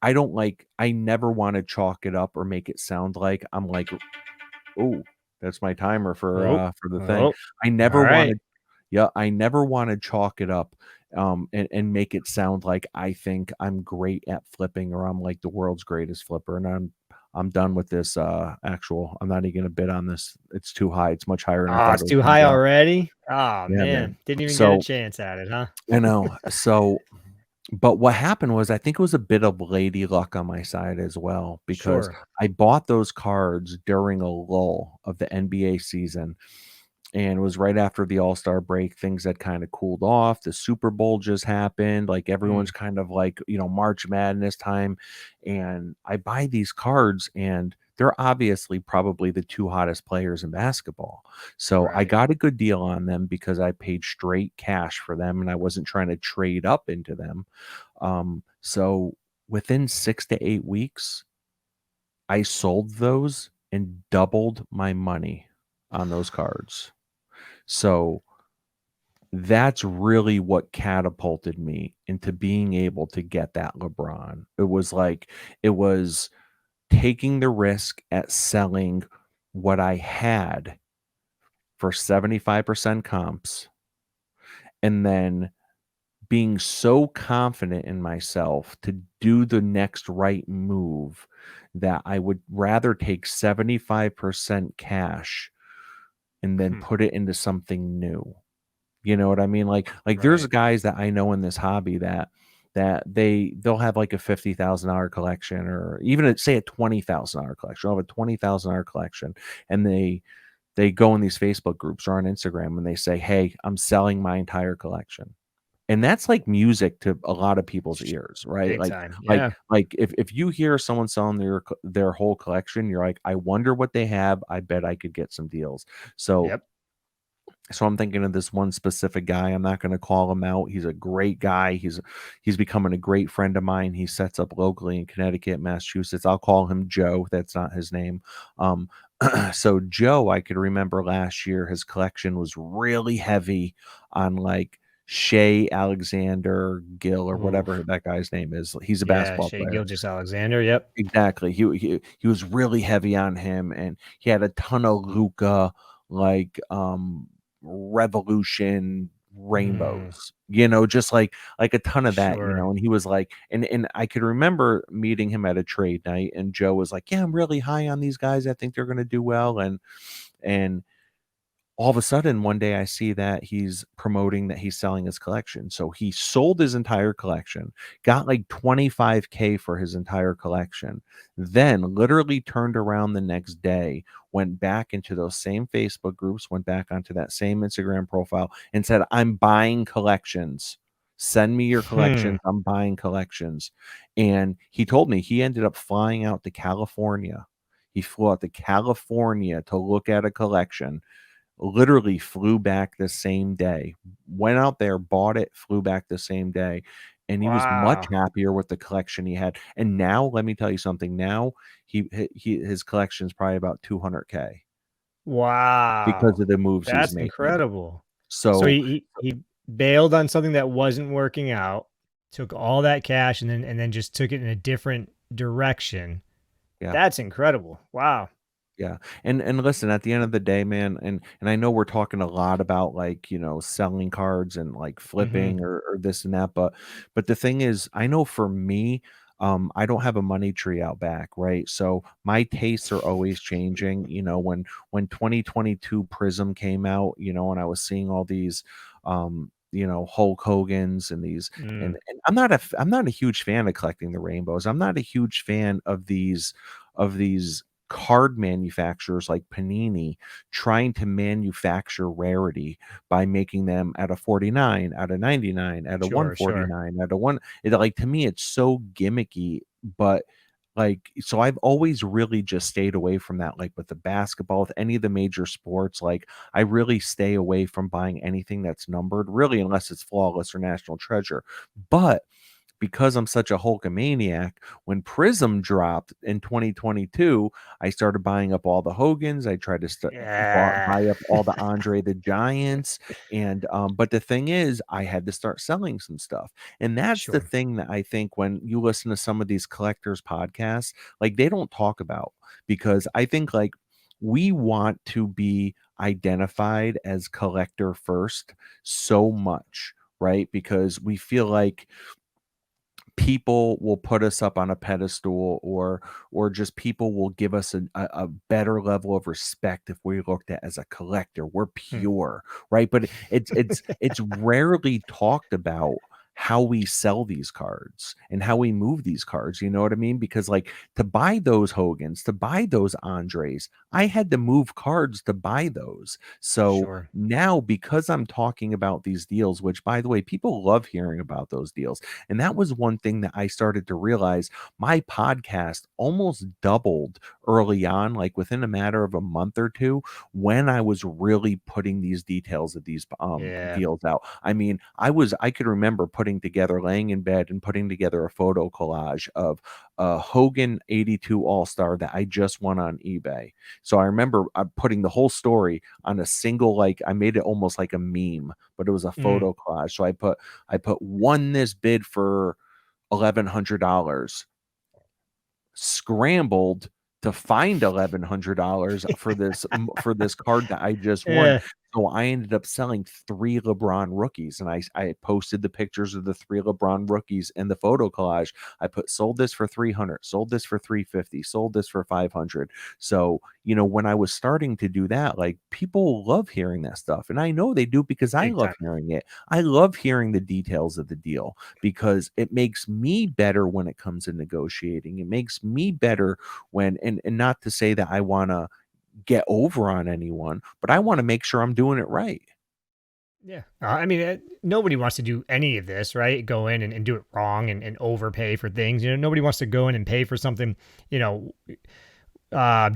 I don't like I never want to chalk it up or make it sound like I'm like, "Oh, that's my timer Oh. for the thing." Oh. I All never right. wanted Yeah, I never want to chalk it up and make it sound like I think I'm great at flipping or I'm like the world's greatest flipper. And I'm done with this actual. I'm not even gonna bid on this. It's too high. It's much higher than I Oh, thought it's it was too gonna high go. already. Oh Yeah, man, man. didn't even get a So chance at it, huh? I know. But what happened was I think it was a bit of lady luck on my side as well because Sure. I bought those cards during a lull of the NBA season, and it was right after the All-Star break. Things had kind of cooled off. The Super Bowl just happened. Like everyone's Mm. kind of like, March Madness time. And I buy these cards and they're obviously probably the 2 hottest players in basketball. So I Right. got a good deal on them because I paid straight cash for them and I wasn't trying to trade up into them. So within 6 to 8 weeks, I sold those and doubled my money on those cards. So that's really what catapulted me into being able to get that LeBron. It was taking the risk at selling what I had for 75% comps and then being so confident in myself to do the next right move that I would rather take 75% cash and then Hmm. put it into something new. You know what I mean? Like there's Right. guys that I know in this hobby that they'll have like a $50,000 collection or even say a $20,000 collection. They'll have a $20,000 collection and they go in these Facebook groups or on Instagram and they say, "Hey, I'm selling my entire collection." And that's like music to a lot of people's ears, right? Big Like time. like Yeah. like if you hear someone selling their whole collection, you're like, "I wonder what they have. I bet I could get some deals." So Yep. So I'm thinking of this one specific guy. I'm not going to call him out. He's a great guy. He's becoming a great friend of mine. He sets up locally in Connecticut, Massachusetts. I'll call him Joe. That's not his name. Um, so Joe, I could remember last year his collection was really heavy on like Shea Alexander Gill or Ooh, whatever that guy's name is. He's a yeah, basketball Shea player. Gilgeous-Alexander. Yep. Exactly. He was really heavy on him, and he had a ton of Luca like Revolution Mm, rainbows. Just like a ton of that, sure. and he was like and I could remember meeting him at a trade night and Joe was like, "Yeah, I'm really high on these guys. I think they're going to do well." And all of a sudden one day I see that he's promoting that he's selling his collection. So he sold his entire collection, got like 25K for his entire collection, then literally turned around the next day, went back into those same Facebook groups, went back onto that same Instagram profile and said, "I'm buying collections. Send me your Hmm. collections. I'm buying collections." And he told me he ended up flying out to California. He flew out to California to look at a collection, literally flew back the same day, went out there, bought it, flew back the same day, and he was much Wow. happier with the collection he had. And now, let me tell you something. Now his collection is probably about 200K because Wow. of the moves he's That's making. incredible. So So he bailed on something that wasn't working out, took all that cash and then just took it in a different direction. yeah. That's incredible. Wow. Yeah. And listen, at the end of the day, man, and I know we're talking a lot about like, selling cards and like Mhm. flipping or this and that, but the thing is, I know for me, I don't have a money tree out back, right? So my tastes are always changing. When 2022 Prism came out, and I was seeing all these Hulk Hogan's and these Mm, and I'm not a huge fan of collecting the rainbows. I'm not a huge fan of these card manufacturers like Panini trying to manufacture rarity by making them at a 49, at a 99, at a sure, sure. 149, at a one. Like to me, it's so gimmicky, but like so I've always really just stayed away from that. Like with the basketball, with any of the major sports, like I really stay away from buying anything that's numbered, really, unless it's flawless or national treasure. But because I'm such a Hulkamaniac, when Prism dropped in 2022, I started buying up all the Hogans. I tried to Yeah. buy up all the Andre the Giants, and but the thing is, I had to start selling some stuff, and that's the Sure. thing that I think when you listen to some of these collectors podcasts, like they don't talk about, because I think like we want to be identified as collector first so much, right? Because we feel like people will put us up on a pedestal, or just people will give us a better level of respect if we looked at as a collector. We're Hmm. pure, right? But it's rarely talked about how we sell these cards and how we move these cards. You know what I mean? Because like to buy those Hogans, to buy those Andres, I had to move cards to buy those. So Sure. now, because I'm talking about these deals, which by the way, people love hearing about those deals, and that was one thing that I started to realize. My podcast almost doubled early on, like within a matter of a month or two, when I was really putting these details of these Yeah. deals out. I mean, I could remember putting together, laying in bed and putting together a photo collage of a Hogan 82 All-Star that I just won on eBay. So I remember putting the whole story on a single, like I made it almost like a meme, but it was a Mm, photo collage. So I put won this bid for $1,100, scrambled to find $1,100 for this card that I just won. yeah. So I ended up selling 3 LeBron rookies, and I posted the pictures of the 3 LeBron rookies in the photo collage. I put sold this for 300, sold this for 350, sold this for 500. So, when I was starting to do that, like people love hearing that stuff, and I know they do because I Big love time. hearing it. I love hearing the details of the deal because it makes me better when it comes to negotiating. It makes me better when, and not to say that I want to get over on anyone, but I want to make sure I'm doing it right. Yeah. I mean, nobody wants to do any of this, right? Go in and do it wrong and overpay for things. Nobody wants to go in and pay for something, you know,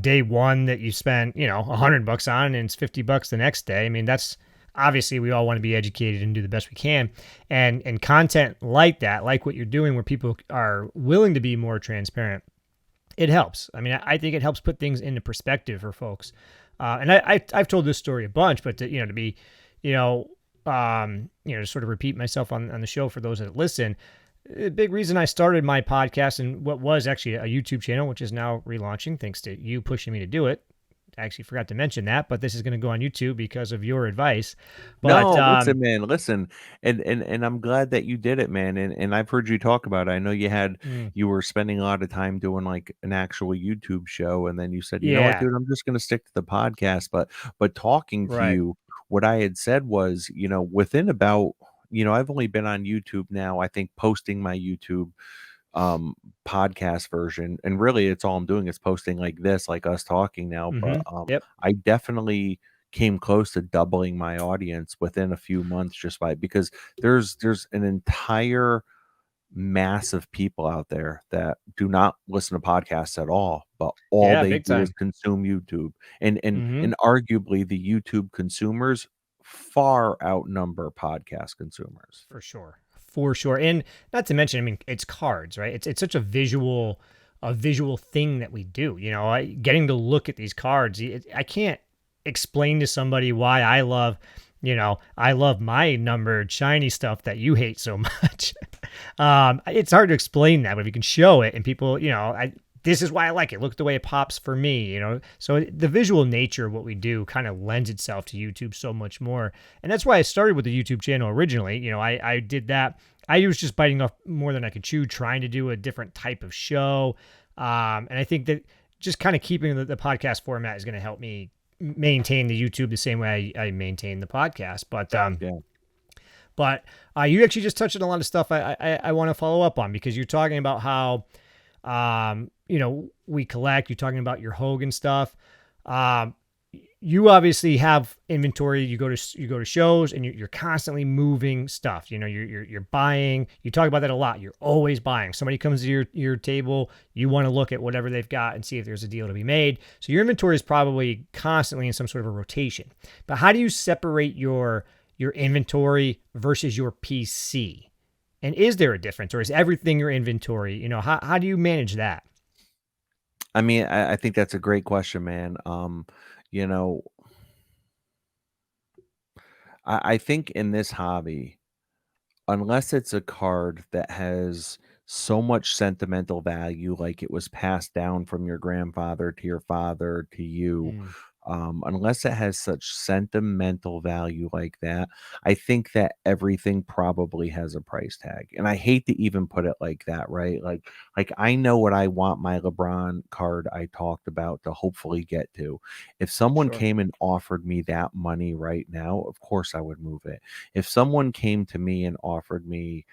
day one that you spent, $100 on and it's $50 the next day. I mean, that's obviously we all want to be educated and do the best we can, and content like that, like what you're doing, where people are willing to be more transparent, it helps. I mean, I think it helps put things into perspective for folks. And I've told this story a bunch, but to be, to sort of repeat myself on the show for those that listen. A big reason I started my podcast and what was actually a YouTube channel, which is now relaunching thanks to you pushing me to do it. I actually forgot to mention that, but this is going to go on YouTube because of your advice. But No, listen, man, listen, and I'm glad that you did it, man, and I've heard you talk about it. I know mm, you were spending a lot of time doing, like, an actual YouTube show, and then you said, "You know what, yeah, dude? I'm just gonna stick to the podcast," but talking to right. you, what I had said was, within about I've only been on YouTube now, I think posting my YouTube um podcast version, and really it's all I'm doing is posting like this, like us talking now, but Mm-hmm. Yep. I definitely came close to doubling my audience within a few months, just by because there's an entire mass of people out there that do not listen to podcasts at all, but all Yeah, they big do is time. consume YouTube, and and Mm-hmm. and arguably the YouTube consumers far outnumber podcast consumers. For sure. For sure. And not to mention, I mean, it's cards, right? It's such a visual thing that we do. Getting to look at these cards, I can't explain to somebody why I love my numbered shiny stuff that you hate so much. It's hard to explain that, but if you can show it and people, this is why I like it. Look at the way it pops for me. So the visual nature of what we do kind of lends itself to YouTube so much more. And that's why I started with the YouTube channel originally. I did that. I was just biting off more than I could chew, trying to do a different type of show. And I think that just kind of keeping the podcast format is going to help me maintain the YouTube the same way I maintain the podcast. Yeah. But you actually just touched on a lot of stuff I want to follow up on, because you're talking about how we collect. You're talking about your Hogan stuff. Um, you obviously have inventory. You go to shows and you're constantly moving stuff. You're buying. You talk about that a lot. You're always buying. Somebody comes to your table, you want to look at whatever they've got and see if there's a deal to be made. So your inventory is probably constantly in some sort of a rotation. But how do you separate your inventory versus your PC? And is there a difference, or is everything your inventory? How do you manage that? I mean, I think that's a great question, man. You know, I think in this hobby, unless it's a card that has so much sentimental value, like it was passed down from your grandfather to your father to you, Mm, unless it has such sentimental value like that, I think that everything probably has a price tag. And I hate to even put it like that, right? Like I know what I want my LeBron card I talked about to hopefully get to. If someone sure. came and offered me that money right now, of course I would move it. If someone came to me and offered me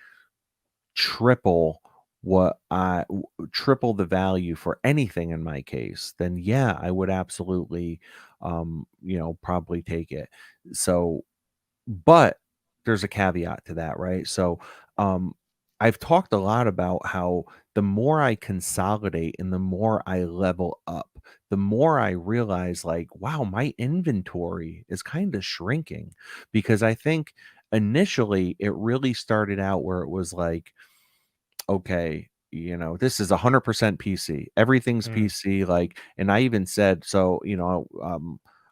triple triple the value for anything in my case, then yeah, I would absolutely probably take it. So, but there's a caveat to that, right? So, um I've talked a lot about how the more I consolidate and the more I level up, the more I realize, like, wow, my inventory is kind of shrinking, because I think initially it really started out where it was like, okay, this is 100% PC. Everything's Mm, PC. Like, and I even said, so,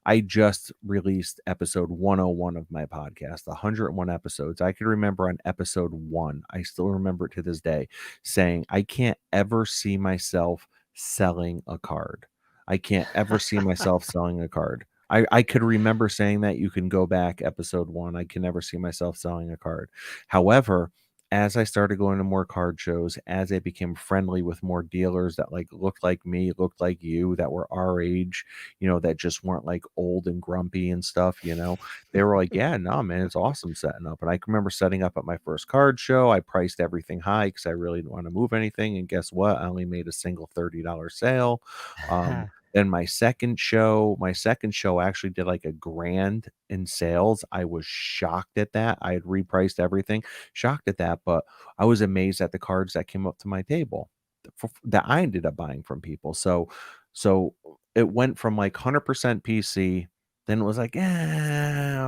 I just released episode 101 of my podcast, 101 episodes. I can remember on episode one, I still remember it to this day, saying, I can't ever see myself selling a card. I can't ever see myself selling a card. I could remember saying that. You can go back episode one. I can never see myself selling a card. However, as I started going to more card shows, as I became friendly with more dealers that like looked like me, looked like you, that were our age, that just weren't like old and grumpy and stuff, they were like, yeah, no, man, it's awesome setting up. And I can remember setting up at my first card show. I priced everything high because I really didn't want to move anything. And guess what? I only made a single $30 sale. Then my second show actually did like a grand in sales. I was shocked at that. I had repriced everything, shocked at that, but I was amazed at the cards that came up to my table that I ended up buying from people. So it went from like 100% PC Then it was like,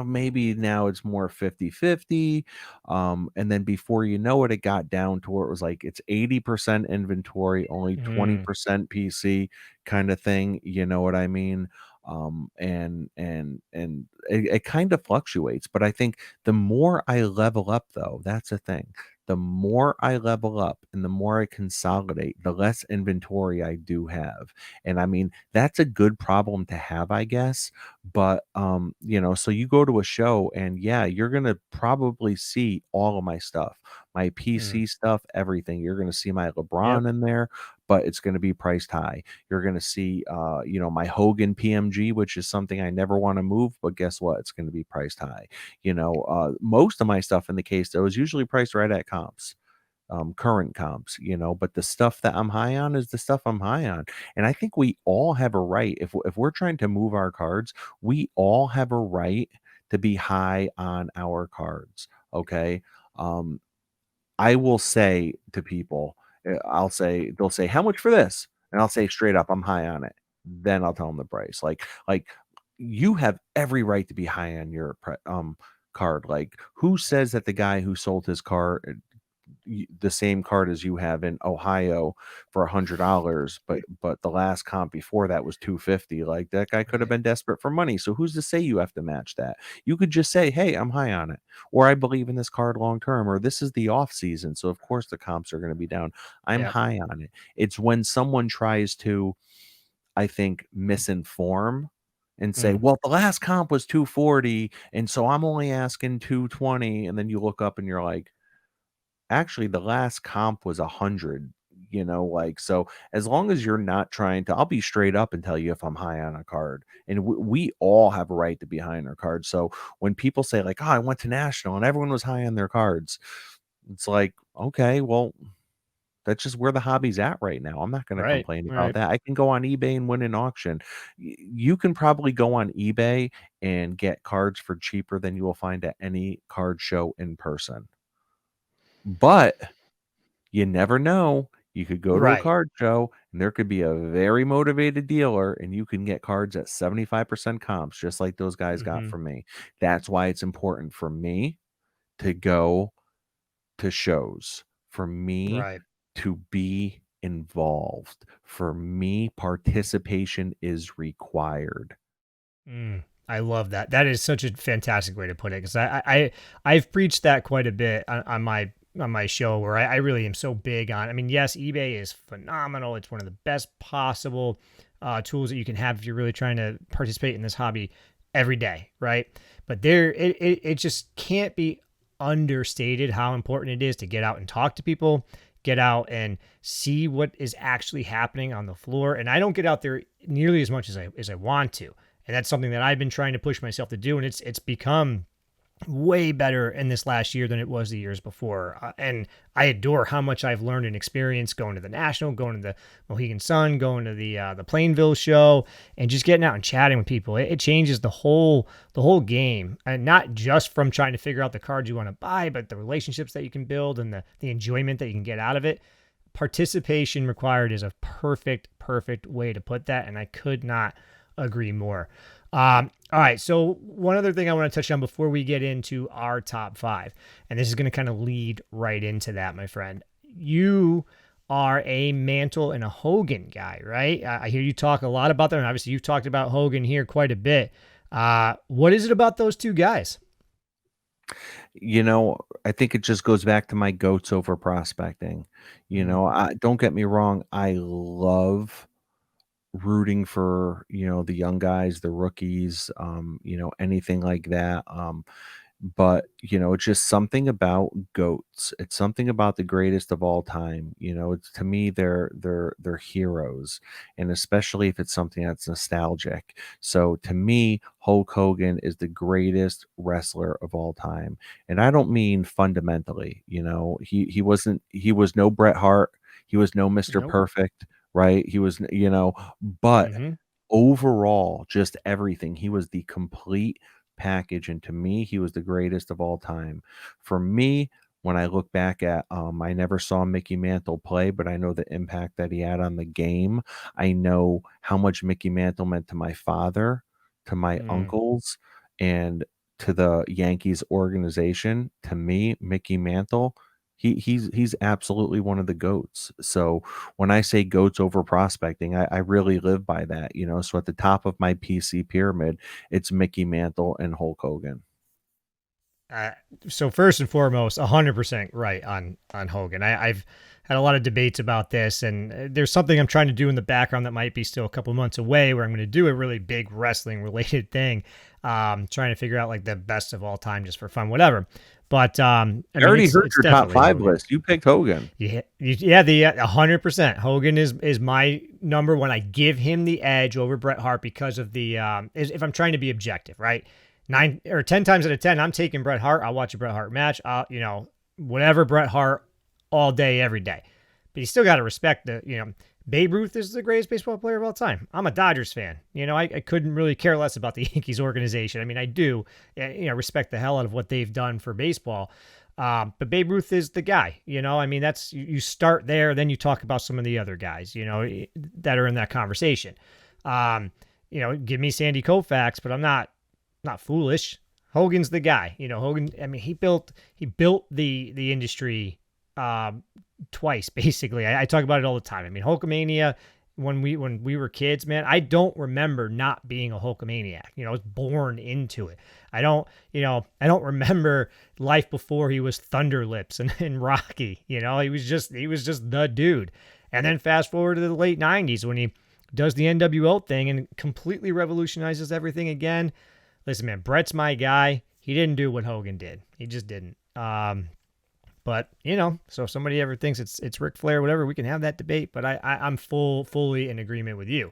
maybe now it's more 50-50. And then before you know it, it got down to where it was like it's 80% inventory, only Mm, 20% PC kind of thing. You know what I mean? And it kind of fluctuates. But I think the more I level up, though, that's the thing. The more I level up and the more I consolidate, the less inventory I do have. And I mean, that's a good problem to have, I guess. But so you go to a show and yeah, you're gonna probably see all of my stuff, my mm. PC stuff, everything. You're gonna see my Yep. LeBron in there, but it's gonna be priced high. You're gonna see my Hogan PMG, which is something I never want to move, but guess what? It's gonna be priced high. Most of my stuff in the case though is usually priced right at comps, current comps, but the stuff that I'm high on is the stuff I'm high on. And I think we all have a right, if we're trying to move our cards, we all have a right to be high on our cards. Okay. Um, I will say to people, they'll say, how much for this? And I'll say straight up, I'm high on it. Then I'll tell them the price. Like you have every right to be high on your card. Like, who says that the guy who sold his car the same card as you have in Ohio for $100, but the last comp before that was 250? Like, that guy could have Right. been desperate for money. So who's to say you have to match that? You could just say, "Hey, I'm high on it," or "I believe in this card long term," or "This is the off season, so of course the comps are going to be down. I'm Yep. high on it." It's when someone tries to, I think, misinform and say, Mm. "Well, the last comp was 240, and so I'm only asking 220," and then you look up and you're like, actually the last comp was 100. Like, so as long as you're not trying to, I'll be straight up and tell you if I'm high on a card, and we all have a right to be high on our cards. So when people say like, "Oh, I went to national and everyone was high on their cards," it's like, okay, well, that's just where the hobby's at right now. I'm not going to Right. complain about Right. that. I can go on eBay and win an auction. You can probably go on eBay and get cards for cheaper than you will find at any card show in person, but you never know. You could go to a Right. card show and there could be a very motivated dealer and you can get cards at 75% comps, just like those guys got Hmm. from me. That's why it's important for me to go to shows, for me Right. to be involved. For me, participation is required. Mm, I love that. That is such a fantastic way to put it because I've preached that quite a bit on my show where I really am so big on. I mean, yes, eBay is phenomenal. It's one of the best possible tools that you can have if you're really trying to participate in this hobby every day, right? But it just can't be understated how important it is to get out and talk to people, get out and see what is actually happening on the floor. And I don't get out there nearly as much as I want to, and that's something that I've been trying to push myself to do, and it's become way better in this last year than it was the years before. And I adore how much I've learned and experienced going to the National, going to the Mohegan Sun, going to the Plainville show, and just getting out and chatting with people. It changes the whole game, and not just from trying to figure out the cards you want to buy, but the relationships that you can build and the enjoyment that you can get out of it. Participation required is a perfect way to put that, and I could not agree more. All right, so one other thing I want to touch on before we get into our top five, and this is going to kind of lead right into that, my friend. You are a Mantle and a Hogan guy, right? I hear you talk a lot about them, and obviously you've talked about Hogan here quite a bit. What is it about those two guys? I think it just goes back to my goats over prospecting. Mm, Don't get me wrong, I love rooting for, the young guys, the rookies, anything like that. But it's just something about goats. It's something about the greatest of all time. It's, to me, they're heroes, and especially if it's something that's nostalgic. So to me, Hulk Hogan is the greatest wrestler of all time, and I don't mean fundamentally. He was no Bret Hart. He was no Mr. nope. Perfect, right? He was, but Mm-hmm. overall, just everything. He was the complete package, and to me, he was the greatest of all time. For me, when I look back at, I never saw Mickey Mantle play, but I know the impact that he had on the game. I know how much Mickey Mantle meant to my father. to my Mm. uncles and to the Yankees organization, to me, Mickey Mantle, he's absolutely one of the goats. So when I say goats over prospecting, I really live by that, you know. So at the top of my PC pyramid, it's Mickey Mantle and Hulk Hogan. Uh, so first and foremost, 100% right on Hogan. I've had a lot of debates about this, and there's something I'm trying to do in the background that might be still a couple months away, where I'm going to do a really big wrestling related thing, trying to figure out like the best of all time just for fun, whatever. But I I mean, already it's heard it's your top definitely 5 Hogan. list. You picked Hogan. Yeah, yeah, the 100%. Hogan is my number one. I give him the edge over Bret Hart because of the if I'm trying to be objective, right? 9 or 10 times out of 10, I'm taking Bret Hart. I'll watch a Bret Hart match. Whatever Bret Hart all day, every day. But you still got to respect Babe Ruth is the greatest baseball player of all time. I'm a Dodgers fan. I couldn't really care less about the Yankees organization. I mean, I do, respect the hell out of what they've done for baseball. But Babe Ruth is the guy, I mean, that's, you start there, then you talk about some of the other guys, that are in that conversation. Give me Sandy Koufax, but I'm not foolish. Hogan's the guy, Hogan. I mean, he built the industry, twice basically. I talk about it all the time. I mean, Hulkamania, when we were kids, man, I don't remember not being a Hulkamaniac. I was born into it. I don't remember life before he was Thunder Lips and Rocky. He was just the dude. And then fast forward to the late 90s when he does the NWO thing and completely revolutionizes everything again. Listen, man, Brett's my guy. He didn't do what Hogan did. He just didn't. But so if somebody ever thinks it's Ric Flair, whatever, we can have that debate. But I'm fully in agreement with you.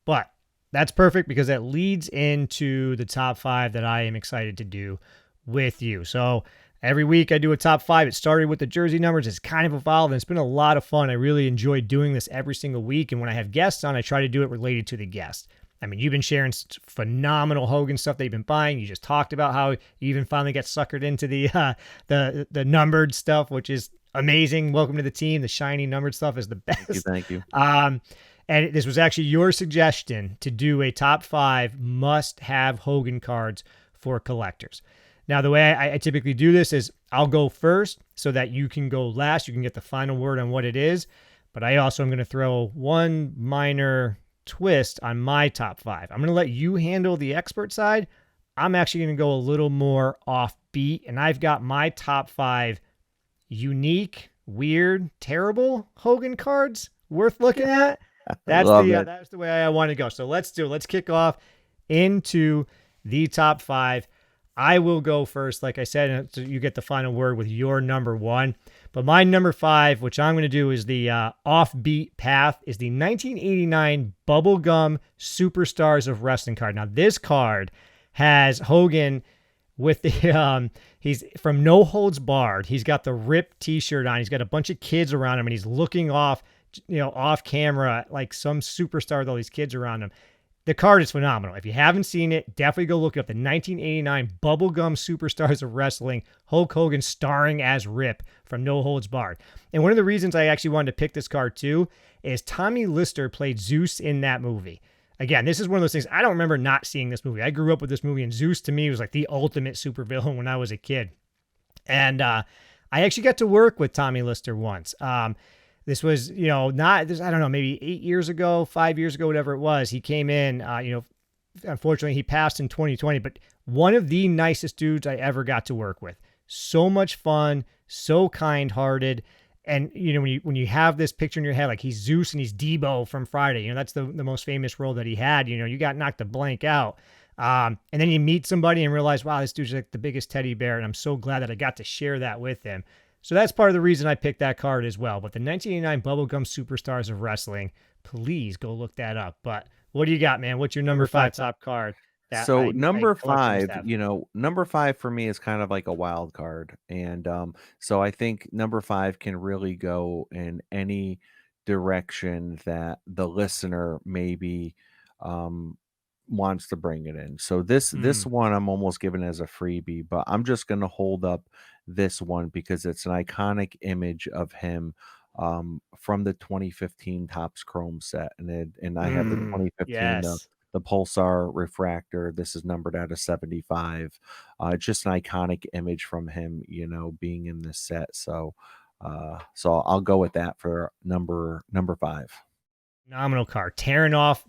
But that's perfect because that leads into the top 5 that I am excited to do with you. So every week I do a top 5. It started with the jersey numbers. It's kind of evolved, and it's been a lot of fun. I really enjoy doing this every single week. And when I have guests on, I try to do it related to the guest. I mean, you've been sharing phenomenal Hogan stuff that you've been buying. You just talked about how you even finally got suckered into the numbered stuff, which is amazing. Welcome to the team. The shiny numbered stuff is the best. Thank you. And this was actually your suggestion to do a top 5 must-have Hogan cards for collectors. Now, the way I typically do this is I'll go first so that you can go last. You can get the final word on what it is. But I also am going to throw one minor twist on my top 5. I'm going to let you handle the expert side. I'm actually going to go a little more offbeat, and I've got my top 5 unique, weird, terrible Hogan cards worth looking at. That's the way I want to go. So let's kick off into the top 5. I will go first, like I said, so you get the final word with your number 1. But my number 5, which I'm going to do is the offbeat path, is the 1989 Bubblegum Superstars of Wrestling card. Now, this card has Hogan with the he's from No Holds Barred. He's got the ripped T-shirt on. He's got a bunch of kids around him, and he's looking off camera like some superstar with all these kids around him. The card is phenomenal. If you haven't seen it, definitely go look up the 1989 Bubblegum Superstars of Wrestling, Hulk Hogan starring as Rip from No Holds Barred. And one of the reasons I actually wanted to pick this card too is Tommy Lister played Zeus in that movie. Again, this is one of those things, I don't remember not seeing this movie. I grew up with this movie, and Zeus to me was like the ultimate supervillain when I was a kid. And I actually got to work with Tommy Lister once. This was, not this, I don't know, maybe 8 years ago, 5 years ago, whatever it was. He came in, unfortunately he passed in 2020, but one of the nicest dudes I ever got to work with. So much fun, so kind-hearted. And, when you have this picture in your head, like he's Zeus and he's Debo from Friday, that's the most famous role that he had, you got knocked the blank out. And then you meet somebody and realize, wow, this dude's like the biggest teddy bear. And I'm so glad that I got to share that with him. So that's part of the reason I picked that card as well. But the 1989 Bubblegum Superstars of Wrestling, please go look that up. But what do you got, man? What's your number 5 top card? So number collectively 5, number 5 for me is kind of like a wild card. And so I think number 5 can really go in any direction that the listener maybe wants to bring it in. So this one I'm almost giving as a freebie, but I'm just going to hold up this one because it's an iconic image of him from the 2015 Topps Chrome set, and I have the 2015 Yes. the Pulsar refractor. This is numbered out of 75. Just an iconic image from him, being in this set. So I'll go with that for number 5. Phenomenal card, tearing off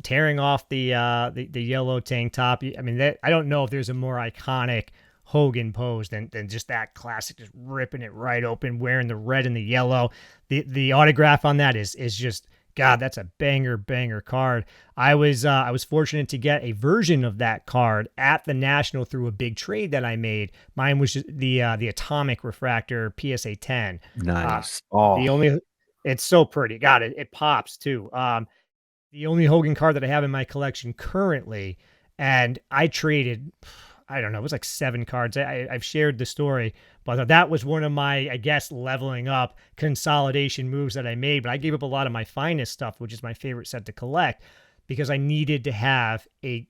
the yellow tank top. I mean, I don't know if there's a more iconic Hogan pose than just that classic, just ripping it right open, wearing the red and the yellow. The autograph on that is just, God, that's a banger card. I was fortunate to get a version of that card at the National through a big trade that I made. Mine was the Atomic Refractor PSA 10. Nice. The Oh, only It's so pretty. God, it pops too. The only Hogan card that I have in my collection currently, and I traded, I don't know, it was like 7 cards. I've shared the story, but that was one of my, I guess, leveling up consolidation moves that I made. But I gave up a lot of my finest stuff, which is my favorite set to collect, because I needed to have I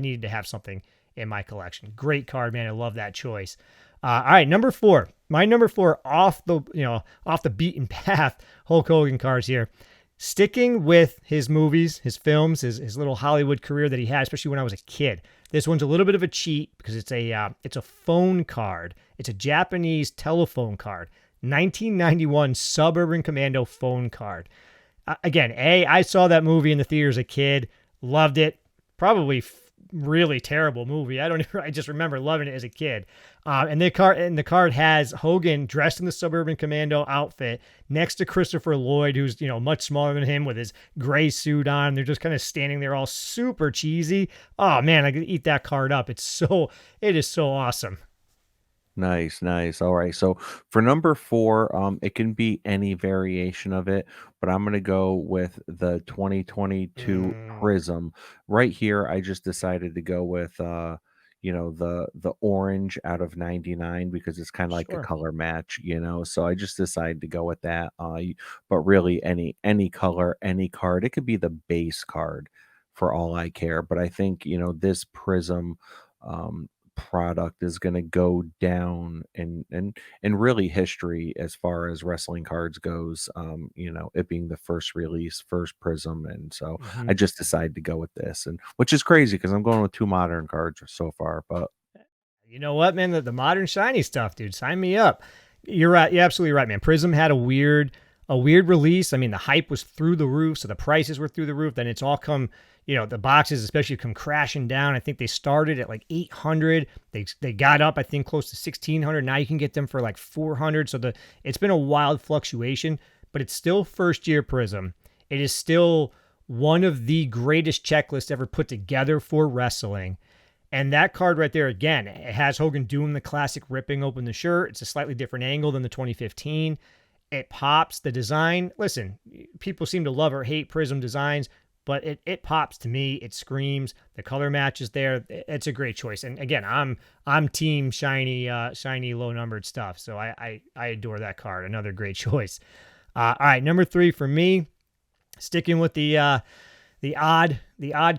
needed to have something in my collection. Great card, man. I love that choice. All right, number 4. My number 4 off the beaten path Hulk Hogan cards here. Sticking with his movies, his films, his little Hollywood career that he had, especially when I was a kid. This one's a little bit of a cheat because it's a phone card. It's a Japanese telephone card. 1991 Suburban Commando phone card. Again, I saw that movie in the theater as a kid, loved it. Probably really terrible movie. I just remember loving it as a kid. And the card has Hogan dressed in the Suburban Commando outfit next to Christopher Lloyd, who's much smaller than him with his gray suit on. They're just kind of standing there all super cheesy. Oh man, I could eat that card up. It is so awesome. nice. All right. So for number 4, it can be any variation of it, but I'm gonna go with the 2022 Mm, Prism. Right here, I just decided to go with the orange out of 99 because it's kind of like a sure. color match. So I just decided to go with that. But really any color, any card, it could be the base card for all I care. But I think, this Prism um product is going to go down in really history as far as wrestling cards goes, it being the first release, first Prism. And so Hmm. I just decided to go with this, and which is crazy because I'm going with 2 modern cards so far. But You know what, man? The modern shiny stuff, dude. Sign me up. You're right. You're absolutely right, man. Prism had a weird release. I mean, the hype was through the roof, so the prices were through the roof. Then it's all come, the boxes especially come crashing down. I think they started at like 800. They got up, I think, close to 1600. Now you can get them for like 400. So it's been a wild fluctuation, but it's still first year Prism. It is still one of the greatest checklists ever put together for wrestling. And that card right there, again, it has Hogan doing the classic ripping open the shirt. It's a slightly different angle than the 2015. It pops. The design, listen, people seem to love or hate Prism designs, but it pops to me. It screams. The color match is there. It's a great choice. And again, I'm team shiny low numbered stuff. So I adore that card. Another great choice. All right, number 3 for me, sticking with the odd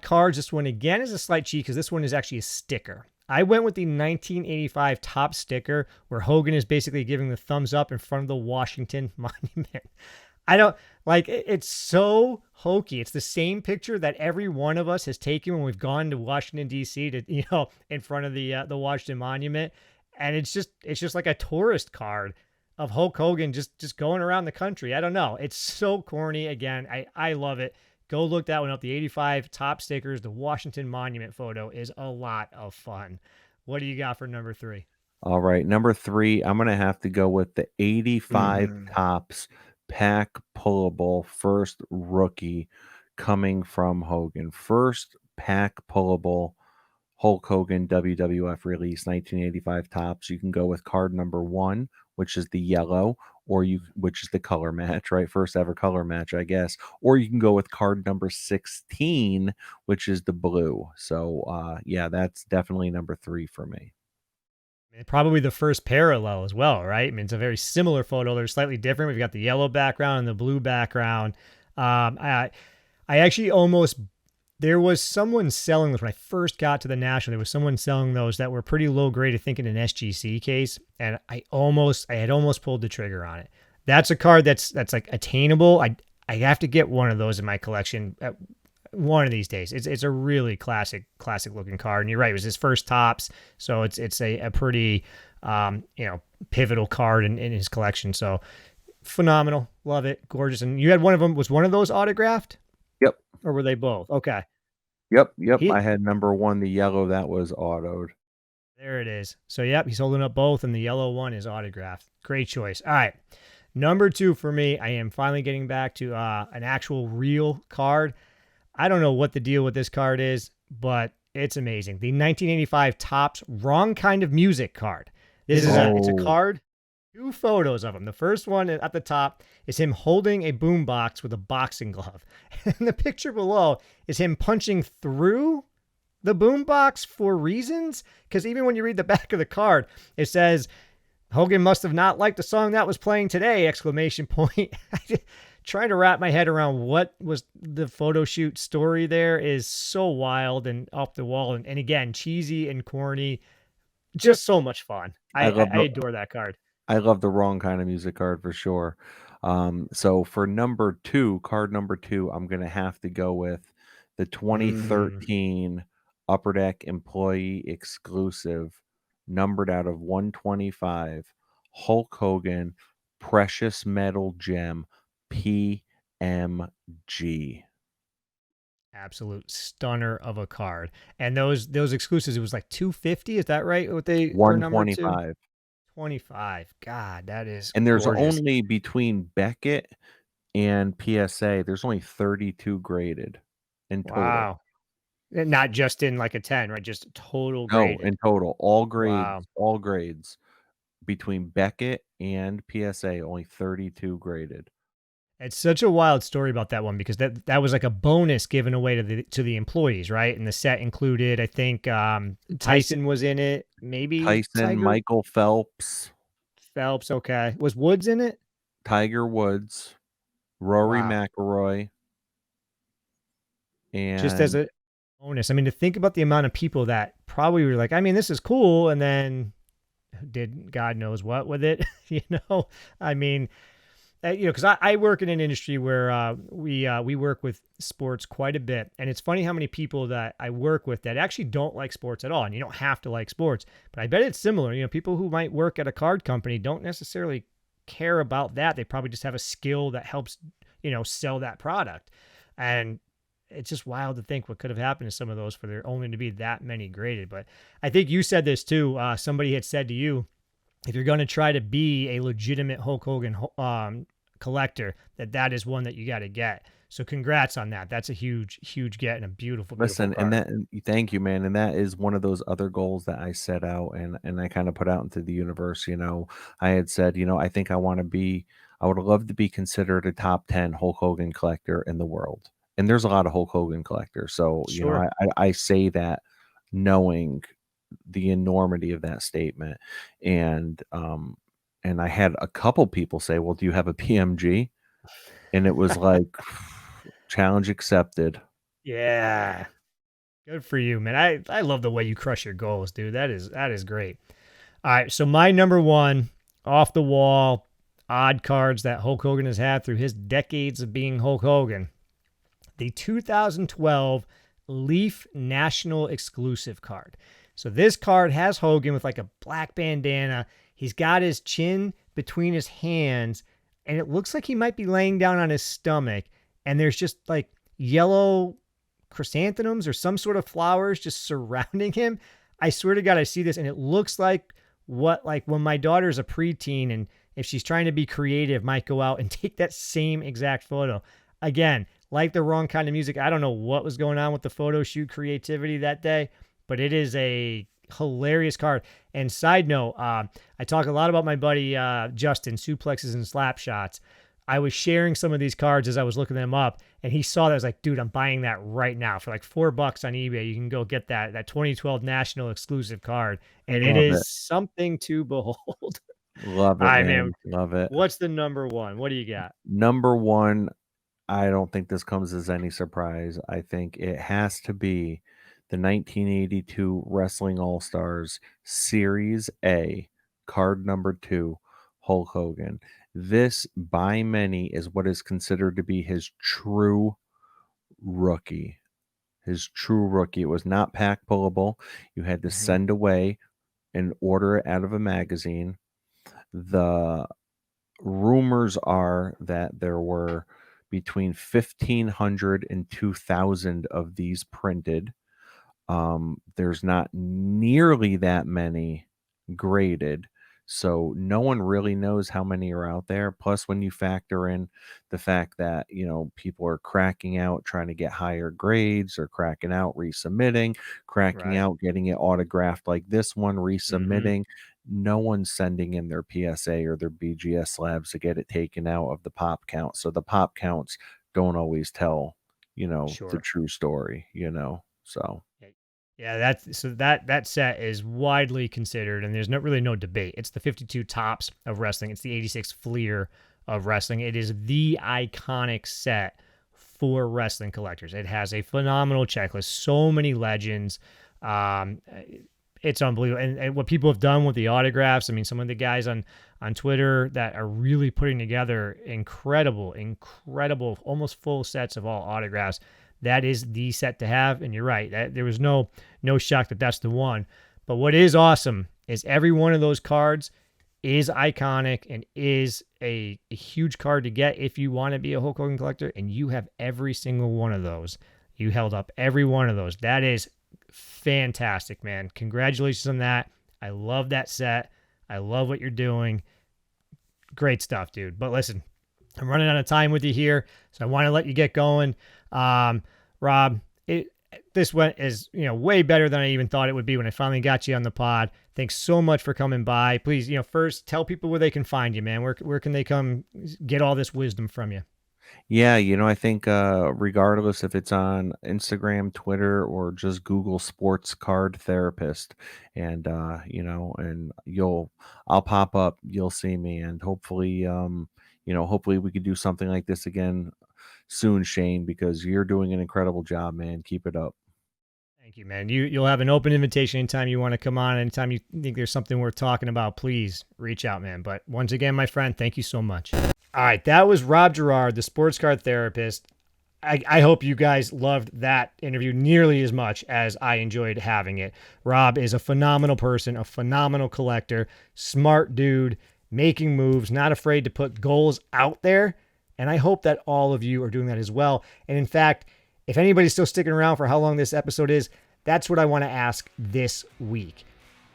cards. This one again is a slight cheat because this one is actually a sticker. I went with the 1985 top sticker where Hogan is basically giving the thumbs up in front of the Washington Monument. I don't it's so hokey. It's the same picture that every one of us has taken when we've gone to Washington D.C. to in front of the Washington Monument, and it's just like a tourist card of Hulk Hogan just going around the country. I don't know. It's so corny. Again, I love it. Go look that one up. The 85 top stickers, the Washington Monument photo is a lot of fun. What do you got for number 3? all right, number 3, I'm gonna have to go with the 85 Mm. tops pack pullable first rookie coming from Hogan. First pack pullable Hulk Hogan WWF release 1985 tops. You can go with card number 1, which is the yellow, which is the color match, right? First ever color match, I guess. Or you can go with card number 16, which is the blue. So yeah, that's definitely number 3 for me. Probably the first parallel as well, right? I mean, it's a very similar photo. They're slightly different. We've got the yellow background and the blue background. I actually almost there was someone selling those when I first got to the National. There was someone selling those that were pretty low grade, I think, in an SGC case, and I had almost pulled the trigger on it. That's a card that's like attainable. I have to get one of those in my collection. one of these days. It's a really classic looking card. And you're right, it was his first tops, so it's a pretty pivotal card in his collection. So phenomenal, love it, gorgeous. And you had one of them. Was one of those autographed, Yep. or were they both? Okay. Yep. He I had number one, the yellow that was autoed. There it is. So yep, he's holding up both, and the yellow one is autographed. Great choice. All right. Number two for me, I am finally getting back to an actual real card. I don't know what the deal with this card is, but it's amazing. The 1985 Topps Wrong Kind of Music card. This is it's a card, two photos of him. The first one at the top is him holding a boombox with a boxing glove. And the picture below is him punching through the boombox for reasons. Because even when you read the back of the card, it says Hogan must have not liked the song that was playing today! Exclamation point. Trying to wrap my head around what was the photo shoot story there is so wild and off the wall. And again, cheesy and corny. Just so much fun. I adore that card. I love the Wrong Kind of Music card for sure. So for number two, card number two, I'm going to have to go with the 2013 Upper Deck Employee Exclusive, numbered out of 125, Hulk Hogan Precious Metal Gem PMG. Absolute stunner of a card. And those exclusives, it was like 250. Is that right? What they were number two? 125. 25. God, that is And there's gorgeous. only between Beckett and PSA, there's only 32 graded in total. Wow. And not just in like a 10, right? Just total No, graded. in total. All grades. Wow. All grades. Between Beckett and PSA, only 32 graded. It's such a wild story about that one because that was like a bonus given away to the employees, right? And the set included, I think, Tyson was in it, maybe Tyson, Tiger? Michael Phelps. Phelps, okay. Was Woods in it? Tiger Woods, Rory Wow. McIlroy, and just as a bonus. I mean, to think about the amount of people that probably were like, I mean, this is cool, and then did God knows what with it, I mean, because I work in an industry where we work with sports quite a bit, and it's funny how many people that I work with that actually don't like sports at all, and you don't have to like sports, but I bet it's similar. People who might work at a card company don't necessarily care about that. They probably just have a skill that helps sell that product, and it's just wild to think what could have happened to some of those for there only to be that many graded. But I think you said this too. Somebody had said to you, if you're going to try to be a legitimate Hulk Hogan collector, that is one that you got to get. So congrats on that. That's a huge get and a beautiful listen, card. and thank you, man. And that is one of those other goals that I set out and I kind of put out into the universe. I had said, I think I would love to be considered a top 10 Hulk Hogan collector in the world. And there's a lot of Hulk Hogan collectors. So, Sure. I say that knowing the enormity of that statement. And I had a couple people say, well, do you have a PMG? And it was like, challenge accepted. Yeah. Good for you, man. I love the way you crush your goals, dude. That is great. All right. So my number one off the wall odd cards that Hulk Hogan has had through his decades of being Hulk Hogan. The 2012 Leaf National Exclusive card. So this card has Hogan with like a black bandana. He's got his chin between his hands, and it looks like he might be laying down on his stomach. And there's just like yellow chrysanthemums or some sort of flowers just surrounding him. I swear to God, I see this, and it looks like when my daughter's a preteen and if she's trying to be creative, might go out and take that same exact photo. Again, like the Wrong Kind of Music. I don't know what was going on with the photo shoot creativity that day, but it is a hilarious card. And side note, I talk a lot about my buddy Justin, suplexes and slap shots. I was sharing some of these cards as I was looking them up, and he saw that. I was like, dude, I'm buying that right now for like $4 on eBay. You can go get that 2012 National Exclusive card, and it is something to behold. Love it, man. Love it. What's the number one? What do you got? Number one, I don't think this comes as any surprise. I think it has to be the 1982 Wrestling All-Stars Series A, card number 2, Hulk Hogan. This, by many, is what is considered to be his true rookie. His true rookie. It was not pack pullable. You had to Mhm. send away and order it out of a magazine. The rumors are that there were between 1,500 and 2,000 of these printed. There's not nearly that many graded, so no one really knows how many are out there. Plus, when you factor in the fact that, people are cracking out trying to get higher grades, or cracking out resubmitting, cracking Right. out getting it autographed like this one, Mhm. resubmitting, no one's sending in their PSA or their BGS slabs to get it taken out of the pop count. So the pop counts don't always tell, the Sure. true story, so. Yeah, yeah, that set is widely considered, and there's no debate. It's the 52 tops of wrestling. It's the 86 Fleer of wrestling. It is the iconic set for wrestling collectors. It has a phenomenal checklist, so many legends. Um, it's unbelievable, and what people have done with the autographs. I mean, some of the guys on Twitter that are really putting together incredible, almost full sets of all autographs. That is the set to have, and you're right. There was no shock that that's the one. But what is awesome is every one of those cards is iconic and is a huge card to get if you want to be a Hulk Hogan collector, and you have every single one of those. You held up every one of those. That is fantastic, man. Congratulations on that. I love that set. I love what you're doing. Great stuff, dude. But listen, I'm running out of time with you here, so I want to let you get going. Rob, this went is way better than I even thought it would be when I finally got you on the pod. Thanks so much for coming by. Please, first tell people where they can find you, man. Where can they come get all this wisdom from you? Yeah, I think regardless if it's on Instagram, Twitter, or just Google sports card therapist, and and I'll pop up, you'll see me, and hopefully we could do something like this again soon, Shane, because you're doing an incredible job, man. Keep it up. Thank you, man. You'll have an open invitation anytime you want to come on. Anytime you think there's something worth talking about, please reach out, man. But once again, my friend, thank you so much. All right, that was Rob Gerard, the sports card therapist. I hope you guys loved that interview nearly as much as I enjoyed having it. Rob is a phenomenal person, a phenomenal collector, smart dude, making moves, not afraid to put goals out there. And I hope that all of you are doing that as well. And in fact, if anybody's still sticking around for how long this episode is, that's what I want to ask this week.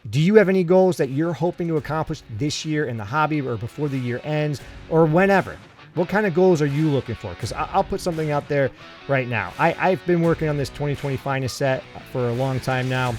Do you have any goals that you're hoping to accomplish this year in the hobby, or before the year ends, or whenever? What kind of goals are you looking for? Because I'll put something out there right now. I've been working on this 2020 Finest set for a long time now.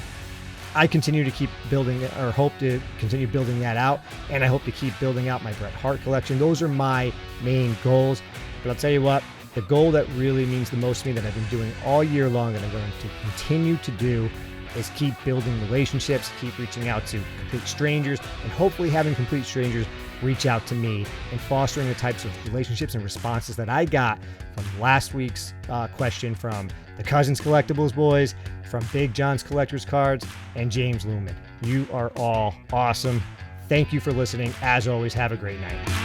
I continue to keep building, or hope to continue building that out, and I hope to keep building out my Bret Hart collection. Those are my main goals. But I'll tell you what, the goal that really means the most to me, that I've been doing all year long, that I'm going to continue to do, is keep building relationships, keep reaching out to complete strangers, and hopefully having complete strangers reach out to me, and fostering the types of relationships and responses that I got from last week's question from the Cousins Collectibles boys, from Big John's Collector's Cards, and James Lumen. You are all awesome. Thank you for listening. As always, have a great night.